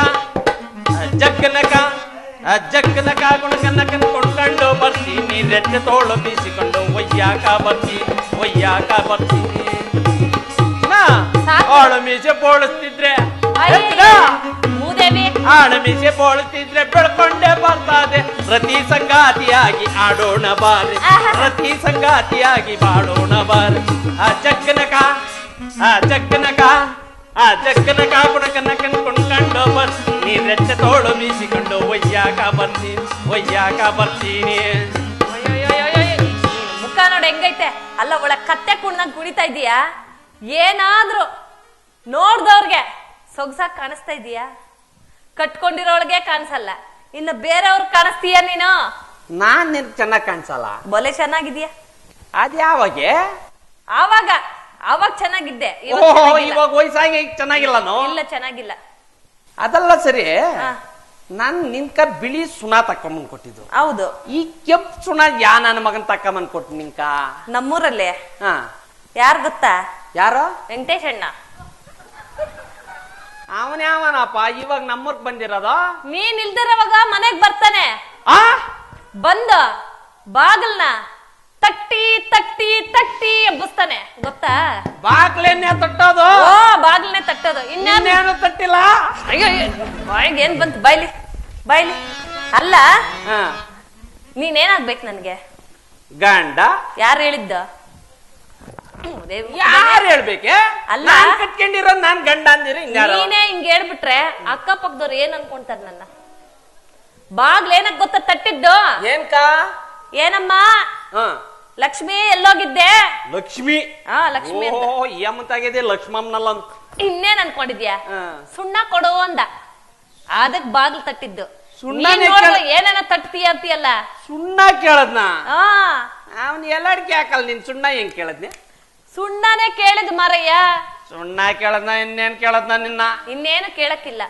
ಜಗ್ಗನಕ ಜಗ್ಗನಕ ಕುಣಕನ್ನ ಕೊಂಡ್ಕೊಂಡು ಬರ್ತೀನಿ. ರೆಟ್ಟೆ ತೋಳು ಬೀಸಿಕೊಂಡು ಒಯ್ಯಾಕ ಬರ್ತೀನಿ. ಆಳು ಮೀಸೆ ಬೋಳಿಸ್ತಿದ್ರೆ ಮೂದೇವಿ ಆಳು ಮೀಸೆ ಬೋಳಿಸ್ತಿದ್ರೆ ಬೆಳ್ಕೊಂಡೆ ಬರ್ತದೆ. ಪ್ರತಿ ಸಂಗಾತಿಯಾಗಿ ಆಡೋಣ ಬಾರೆ. ಪ್ರತಿ ಸಂಗಾತಿಯಾಗಿ ಬಾಡೋಣ ಬಾರೆ. ಆ ಜಗ್ಗನಕ ಕುಣಕನ್ನ ಕೊಂಡ್ಕೊಂಡು ಬರ್ತೀನಿ. ರೆಟ್ಟೆ ತೋಳು ಬೀಸಿಕೊಂಡು ಒಯ್ಯಾಕ ಬರ್ತೀನಿ. ಮುಖ ನೋಡ ಹೆಂಗೈತೆ. ಅಲ್ಲ ಒಳ ಕತ್ತೆ ಕುಣ್ದಂಗ್ ಕುಣಿತಾ ಇದೀಯಾ? ಏನಾದ್ರೂ ನೋಡ್ದವ್ರಿಗೆ ಸೊಗ್ಸಾಗ್ ಕಾಣಿಸ್ತಾ ಇದೀಯಾ? ಕಟ್ಕೊಂಡಿರೋಳ್ಗೆ ಕಾಣಿಸಲ್ಲ, ಇನ್ನು ಬೇರೆಯವ್ರ ಕಾಣಿಸ್ತೀಯ ನೀನು? ನಾನ್ ನಿನ್ ಚೆನ್ನಾಗ್ ಕಾಣಿಸಲ್ಲ. ಬೊಲೆ ಚೆನ್ನಾಗಿದ್ಯಾ? ಅದ್ಯಾವಾಗ? ಆವಾಗ ಚೆನ್ನಾಗಿದ್ದೆ. ಇವಾಗ ವಯಸ್ಸಾಗಿ ಚೆನ್ನಾಗಿಲ್ಲ. ಇಲ್ಲ ಚೆನ್ನಾಗಿಲ್ಲ. ಅದಲ್ಲ ಸರಿ. ನಾನ್ ನಿನ್ಕ ಬಿಳಿ ಸುಣ ತಕೊಂಬಂದ್ ಕೊಟ್ಟಿದ್ದು. ಹೌದು. ಈ ಕೆಂಪ್ ಸುಣ ಯಾ ನನ್ನ ಮಗನ್ ತಕೊಂಬಂದ್ ಕೊಟ್ಟು ನಿನ್ಕ ನಮ್ಮೂರಲ್ಲಿ ಯಾರು ಗೊತ್ತಾ? ಯಾರು? ವೆಂಕಟೇಶ್ ಅಣ್ಣ. ಅವನ್ಯಾವನಪ್ಪ ಇವಾಗ ನಮ್ಮೂರ್ಗ್ ಬಂದಿರೋದು? ನೀನ್ ಇಲ್ದಿರೋವಾಗ ಮನೆಗ್ ಬರ್ತಾನೆ. ಬಂದ ಬಾಗಲ್ನ ತಟ್ಟಿ ತಟ್ಟಿ ತಟ್ಟಿ ಎಬ್ಬಿಸ್ತಾನೆ ಗೊತ್ತಾ? ಬಾಗ್ಲೇನೆ ತಟ್ಟೋದು? ಬಾಗ್ಲನೆ ತಟ್ಟೋದು. ಇನ್ನೇನು ತಟ್ಟಿಲ್ಲ. ಅಯ್ಯೋ ಬಾಯಿಗೆ ಏನ್ ಬಂತು? ಬಾಯ್ಲಿ ಅಲ್ಲ. ನೀನೇನಾಗ್ಬೇಕು ನನ್ಗೆ? ಗಂಡ. ಯಾರು ಹೇಳಿದ್ದ? ಯಾರು ಹೇಳ್ಬೇಕೆ? ಅಲ್ಲ. ನಾನ್ ಕಟ್ಕೊಂಡಿರೋದ್ ನಾನ್ ಗಂಡ ಅಂದಿರಿ ನೀನೇ ಹಿಂಗ್ ಹೇಳ್ಬಿಟ್ರೆ ಅಕ್ಕಪಕ್ಕದವ್ರು ಏನ್ ಅನ್ಕೊಂತಾರ ನನ್ನ? ಬಾಗ್ಲ ಏನಕ್ ಗೊತ್ತ ತಟ್ಟಿದ್ದು? ಏನ್ಕಾ? ಏನಮ್ಮ ಲಕ್ಷ್ಮಿ ಎಲ್ಲೋಗಿದ್ದೆ? ಲಕ್ಷ್ಮಿ. ಲಕ್ಷ್ಮಿ ಅಂತ. ಏಮಂತಾಗಿದೆ ಲಕ್ಷ್ಮಮ್ಮನಲ್ಲ ಅಂತ. ಇನ್ನೇನ್ ಅನ್ಕೊಂಡಿದ್ಯಾ? ಸುಣ್ಣ ಕೊಡು ಅಂದ, ಅದಕ್ ಬಾಗ್ಲು ತಟ್ಟಿದ್ದು. ಸುಣ್ಣ ಏನೇನ ತಟ್ತೀಯ ಅಂತೀಯಲ್ಲ? ಸುಣ್ಣ ಕೇಳದ್ನ? ಅವ್ನ್ ಎಲ್ಲಾಡ್ಕೆ ಹಾಕಲ್, ನೀನ್ ಸುಣ್ಣ ಹೆಂಗ್ ಕೇಳದ್ನಿ? ಸುಣ್ಣನೇ ಕೇಳಿದ್ ಮಾರಯ್ಯ. ಸುಣ್ಣ ಕೇಳದ್ನ? ಇನ್ನೇನ್ ಕೇಳದ್ನ ನಿನ್ನ? ಇನ್ನೇನು ಕೇಳಕ್ಕಿಲ್ಲ,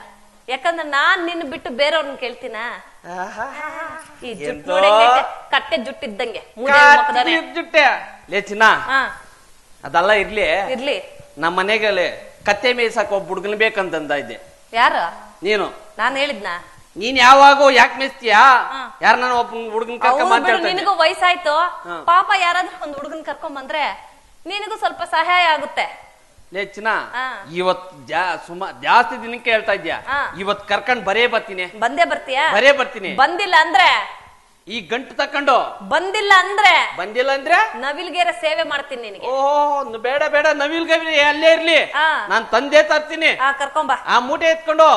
ಯಾಕಂದ್ರೆ ನಾನ್ ನಿನ್ನ ಬಿಟ್ಟು ಬೇರೆಯವ್ರನ್ನ ಕೇಳ್ತೀನ? ಈ ಜುಟ್ಟು ನೋಡಿ, ಕತ್ತೆ ಜುಟ್ಟಿದ್ದಂಗೆ ಜುಟ್ಟೆ ಲೇ ಚಿನ್ನ. ಅದೆಲ್ಲ ಇರ್ಲಿ ಇರ್ಲಿ. ನಮ್ಮ ಮನೆಗಲ್ಲಿ ಕತ್ತೆ ಮೇಯ್ಸಕ್ ಒಬ್ಬ ಹುಡುಗನ್ ಬೇಕಂತಂದ ಇದ್ದೆ. ಯಾರು? ನೀನು. ನಾನ್ ಹೇಳಿದ್ನ? ನೀನ್ ಯಾವಾಗ ಯಾಕೆ ಮೇಯ್ಸ್ತೀಯಾ? ಯಾರ ನಾನು ಒಬ್ಬ ಹುಡುಗನ್ ಕರ್ಕೊಂಡ್ ನಿನಗೂ ವಯಸ್ಸಾಯ್ತು, ಪಾಪ ಯಾರಾದ್ರೂ ಒಂದ್ ಹುಡುಗನ್ ಕರ್ಕೊಂಡ್ ಬಂದ್ರೆ ನಿನಗೂ ಸ್ವಲ್ಪ ಸಹಾಯ ಆಗುತ್ತೆ. ಲೇ ಚಿನ್ನ, ಇವತ್ ಜಾಸ್ತಿ ದಿನಕ್ಕೆ ಹೇಳ್ತಾ ಇದ್ಯಾ, ಇವತ್ ಕರ್ಕೊಂಡ್ ಬರೇ ಬರ್ತೀನಿ. ಬಂದೇ ಬರ್ತೀಯಾ? ಬರೇ ಬರ್ತೀನಿ. ಬಂದಿಲ್ಲ ಅಂದ್ರೆ ಈ ಗಂಟು ತಕೊಂಡು. ಬಂದಿಲ್ಲ ಅಂದ್ರೆ ನವಿಲ್ಗೇರ ಸೇವೆ ಮಾಡ್ತೀನಿ ನಿನಗೆ. ಓ ಬೇಡ ಬೇಡ, ನವಿಲ್ ಗವಿ ಅಲ್ಲೇ ಇರ್ಲಿ, ನಾನ್ ತಂದೆ ತರ್ತೀನಿ. ಕರ್ಕೊಂಬ. ಆ ಮೂಟೆ ಎತ್ಕೊಂಡು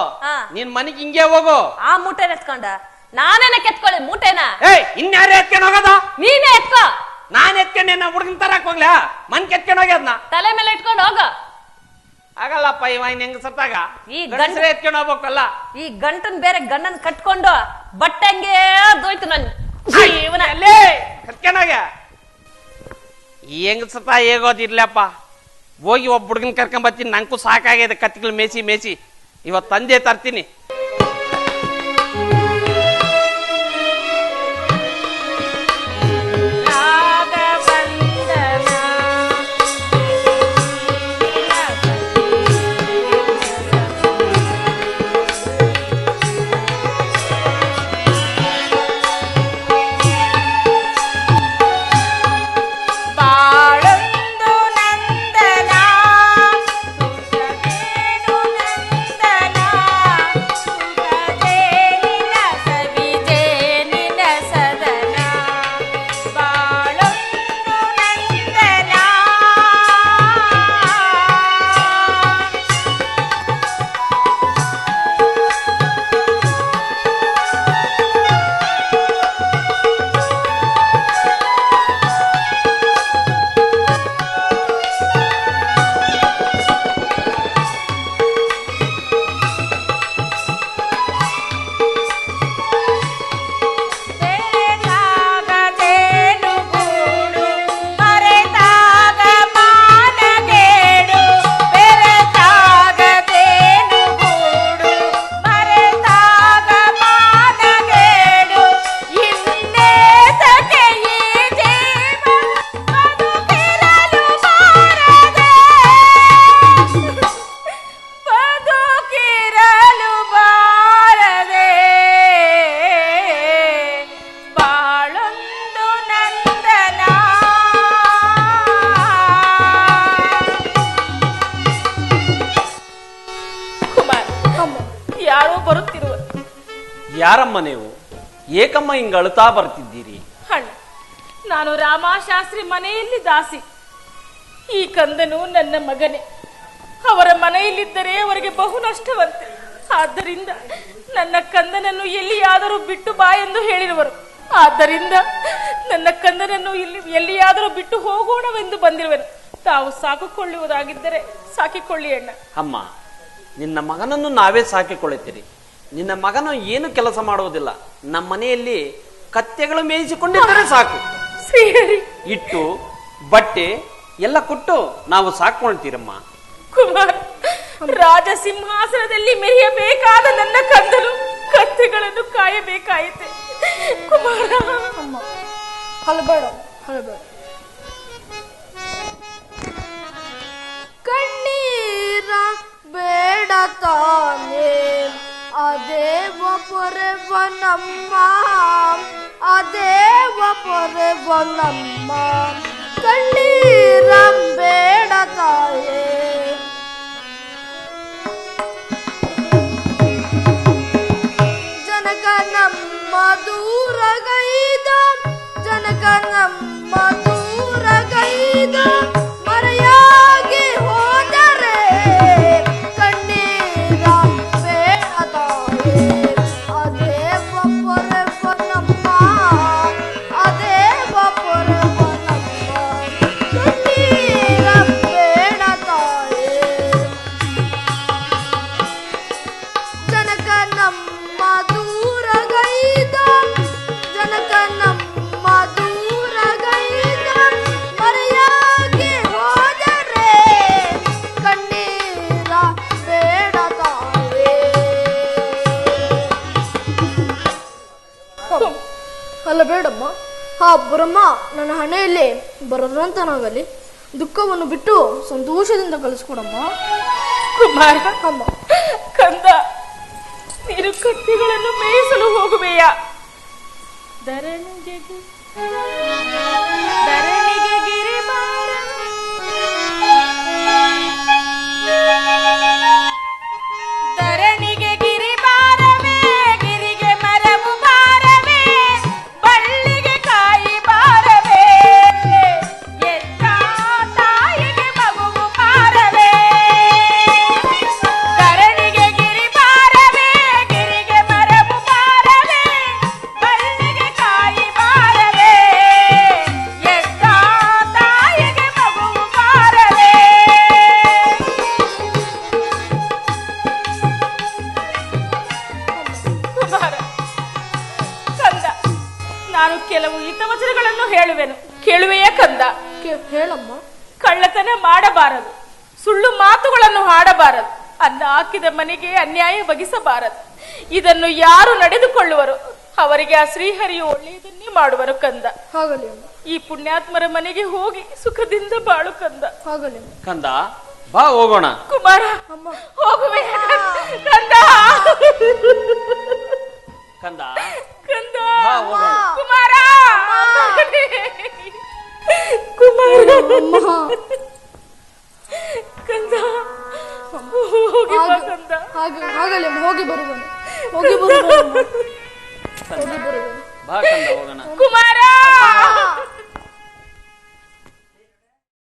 ನಿನ್ ಮನೆಗ್ ಹಿಂಗೆ ಹೋಗು. ಆ ಮೂಟೆ ಎತ್ಕೊಂಡ ನಾನೇನ ಕೆತ್ಕೊಳ್ಳಿ ಮೂಟೆನ? ಇನ್ಯಾರೇ ಎತ್ಕೊಂಡ್ ಹೋಗೋದ? ನೀನೇ ಎತ್ಕೋ. ನಾನ್ ಎತ್ಕೊಂಡೆ ಹುಡುಗನ್ ತರಕ್ ಹೋಗ್ಲಾ? ಮನ್ ಕೆತ್ಕೊಂಡ್ ಹೋಗ್ಯದ್ನ ತಲೆ ಮೇಲೆ ಇಟ್ಕೊಂಡು ಹೋಗ. ಆಗಲ್ಲಪ್ಪ, ಇವ ಹೆಂಗ ಸತ್ತಾಗ ಈ ಗಂಡಸರೇ ಎತ್ಕೊಂಡು ಹೋಗ್ಬೇಕಲ್ಲ. ಈ ಗಂಟನ್ ಬೇರೆ ಗಂಡನ್ ಕಟ್ಕೊಂಡು ಬಟ್ಟೆಂಗೆ ದೋಯ್ತು ನನ್ ಜೀವನ. ಕತ್ಕೊಂಡೋಗ್ಯ ಹೆಂಗ ಸತ್ತ ಹೇಗೋದಿರ್ಲಪ್ಪ. ಹೋಗಿ ಒಬ್ಬ ಹುಡುಗನ್ ಕರ್ಕೊಂಡ್ ಬರ್ತೀನಿ, ನಂಗೂ ಸಾಕಾಗಿದೆ ಕತ್ತಿಗಳು ಮೇಸಿ ಮೇಸಿ. ಇವತ್ ತಂದೆ ತರ್ತೀನಿ. ಯಾರಮ್ಮ ನೀವು? ಏಕಮ್ಮ ಹಿಂಗ ಅಳುತ್ತಾ ಬರ್ತಿದ್ದೀರಿ? ನಾನು ರಾಮಶಾಸ್ತ್ರಿ ಮನೆಯಲ್ಲಿ ದಾಸಿ. ಈ ಕಂದನು ನನ್ನ ಮಗನೇ. ಅವರ ಮನೆಯಲ್ಲಿದ್ದರೆ ಅವರಿಗೆ ಬಹು ನಷ್ಟವಂತೆ. ಆದ್ದರಿಂದ ನನ್ನ ಕಂದನನ್ನು ಎಲ್ಲಿಯಾದರೂ ಬಿಟ್ಟು ಬಾ ಎಂದು ಹೇಳಿರುವರು. ಆದ್ದರಿಂದ ನನ್ನ ಕಂದನನ್ನು ಎಲ್ಲಿಯಾದರೂ ಬಿಟ್ಟು ಹೋಗೋಣವೆಂದು ಬಂದಿರುವೆನು. ತಾವು ಸಾಕಿಕೊಳ್ಳುವುದಾಗಿದ್ದರೆ ಸಾಕಿಕೊಳ್ಳಿ ಅಣ್ಣ. ಅಮ್ಮ, ನಿನ್ನ ಮಗನನ್ನು ನಾವೇ ಸಾಕಿಕೊಳ್ಳುತ್ತೀರಿ. ನಿನ್ನ ಮಗನು ಏನು ಕೆಲಸ ಮಾಡುವುದಿಲ್ಲ. ನಮ್ಮ ಮನೆಯಲ್ಲಿ ಕತ್ತೆಗಳು ಮೇಯಿಸಿಕೊಂಡಿದ್ದರೆ ಸಾಕು. ಇಟ್ಟು ಬಟ್ಟೆ ಎಲ್ಲ ಕೊಟ್ಟು ನಾವು ಸಾಕೊಳ್ತೀರಮ್ಮ. ಕುಮಾರ್, ರಾಜ ಸಿಂಹಾಸನದಲ್ಲಿ ಮೆರೆಯಬೇಕಾದ ನನ್ನ ಕಂದನು ಕತ್ತೆಗಳನ್ನು ಕಾಯಬೇಕಾಯಿತೆ. ಕುಮಾರ, ಹಲಬೇಡ ಹಲಬೇಡ. ಕಣ್ಣೀರ ಬೇಡ ತಾನೇ ಅದೇವ ಪೊರೆವ ನಮ್ಮ, ಅದೇವ ಪೊರೆವ ನಮ್ಮ. ಕಣ್ಣೀರ ಬೇಡ ತಾಯೇ. ಜನಕ ನಮ್ಮ ದೂರಗೈದ, ಜನಕ ನಮ್ಮ ದೂರಗೈದ ಮರ ಬೇಡ ತಾಯೇ. ಅಲ್ಲ ಬೇಡಮ್ಮ, ಆ ಬ್ರಹ್ಮ ನನ್ನ ಹಣೆಯಲ್ಲಿ ಬರದಂತನಾಗಲಿ, ದುಃಖವನ್ನು ಬಿಟ್ಟು ಸಂತೋಷದಿಂದ ಕಲಿಸ್ಕೊಡಮ್ಮ. ಕುಮಾರ ಕಂದ, ನೀನು ಕತ್ತಿಗಳನ್ನು ಮೇಯಿಸಲು ಹೋಗುವೆಯಾ? ಧರಣಿಗೆ ಗಿರಿಬಾರ, ಧರಣಿಗೆ ಗಿರಿಬಾರವೇ, ಗಿರಿಗೆ ಮರವು ಭಾರವೇ, ಬಳ್ಳಿಗೆ ಕಾಯಿ ಭಾರವೇ, ಎತ್ತ ತಾಯಿಗೆ ಮಗುವು ಭಾರವೇ. ಧರಣಿಗೆ ಗಿರಿ ಭಾರವೇ, ಗಿರಿಗೆ ಮರವು ಭಾರವೇ, ಬಳ್ಳಿಗೆ ಕಾಯಿ ಭಾರವೇ, ಎತ್ತ ತಾಯಿಗೆ ಮಗುವು ಭಾರವೇ. ಕುಮಾರ ಕಂದ, ನಾನು ಕೆಲವು ಹಿತವಚನಗಳನ್ನು ಹೇಳುವೆನು, ಕೇಳುವೆಯೇ ಕಂದ? ಹೇಳಮ್ಮ. ಕಳ್ಳತನ ಮಾಡಬಾರದು, ಸುಳ್ಳು ಮಾತುಗಳನ್ನು ಆಡಬಾರದು, ಅನ್ನ ಹಾಕಿದ ಮನೆಗೆ ಅನ್ಯಾಯ ಬಗೆಸಬಾರದು. ಇದನ್ನು ಯಾರು ನಡೆದುಕೊಳ್ಳುವರು ಅವರಿಗೆ ಆ ಶ್ರೀಹರಿಯು ಒಳ್ಳೆಯದನ್ನೇ ಮಾಡುವರು ಕಂದ. ಹಾಗಲಿ ಅಮ್ಮ, ಈ ಪುಣ್ಯಾತ್ಮರ ಮನೆಗೆ ಹೋಗಿ ಸುಖದಿಂದ ಬಾಳು ಕಂದ. ಹಾಗಲಿ ಅಮ್ಮ. ಕಂದ ಬಾ ಹೋಗೋಣ. ಕುಮಾರ ಹೋಗುವೆ ಕಂದ, ಕಂದ ಕಂದ, ಬಾ ಹೋಗೋಣ. ಕುಮಾರ ಕುಮಾರ ಕಂದ, ಹೋಗಿ ಬಾ ಕಂದ. ಹಾಗಲಿ ಅಮ್ಮ, ಹೋಗಿ ಬರುವನು, ಹೋಗಿ ಬರುವನು, ಹೋಗಿ ಬರುವನು. ಬಾ ಕಂದ ಹೋಗೋಣ. ಕುಮಾರ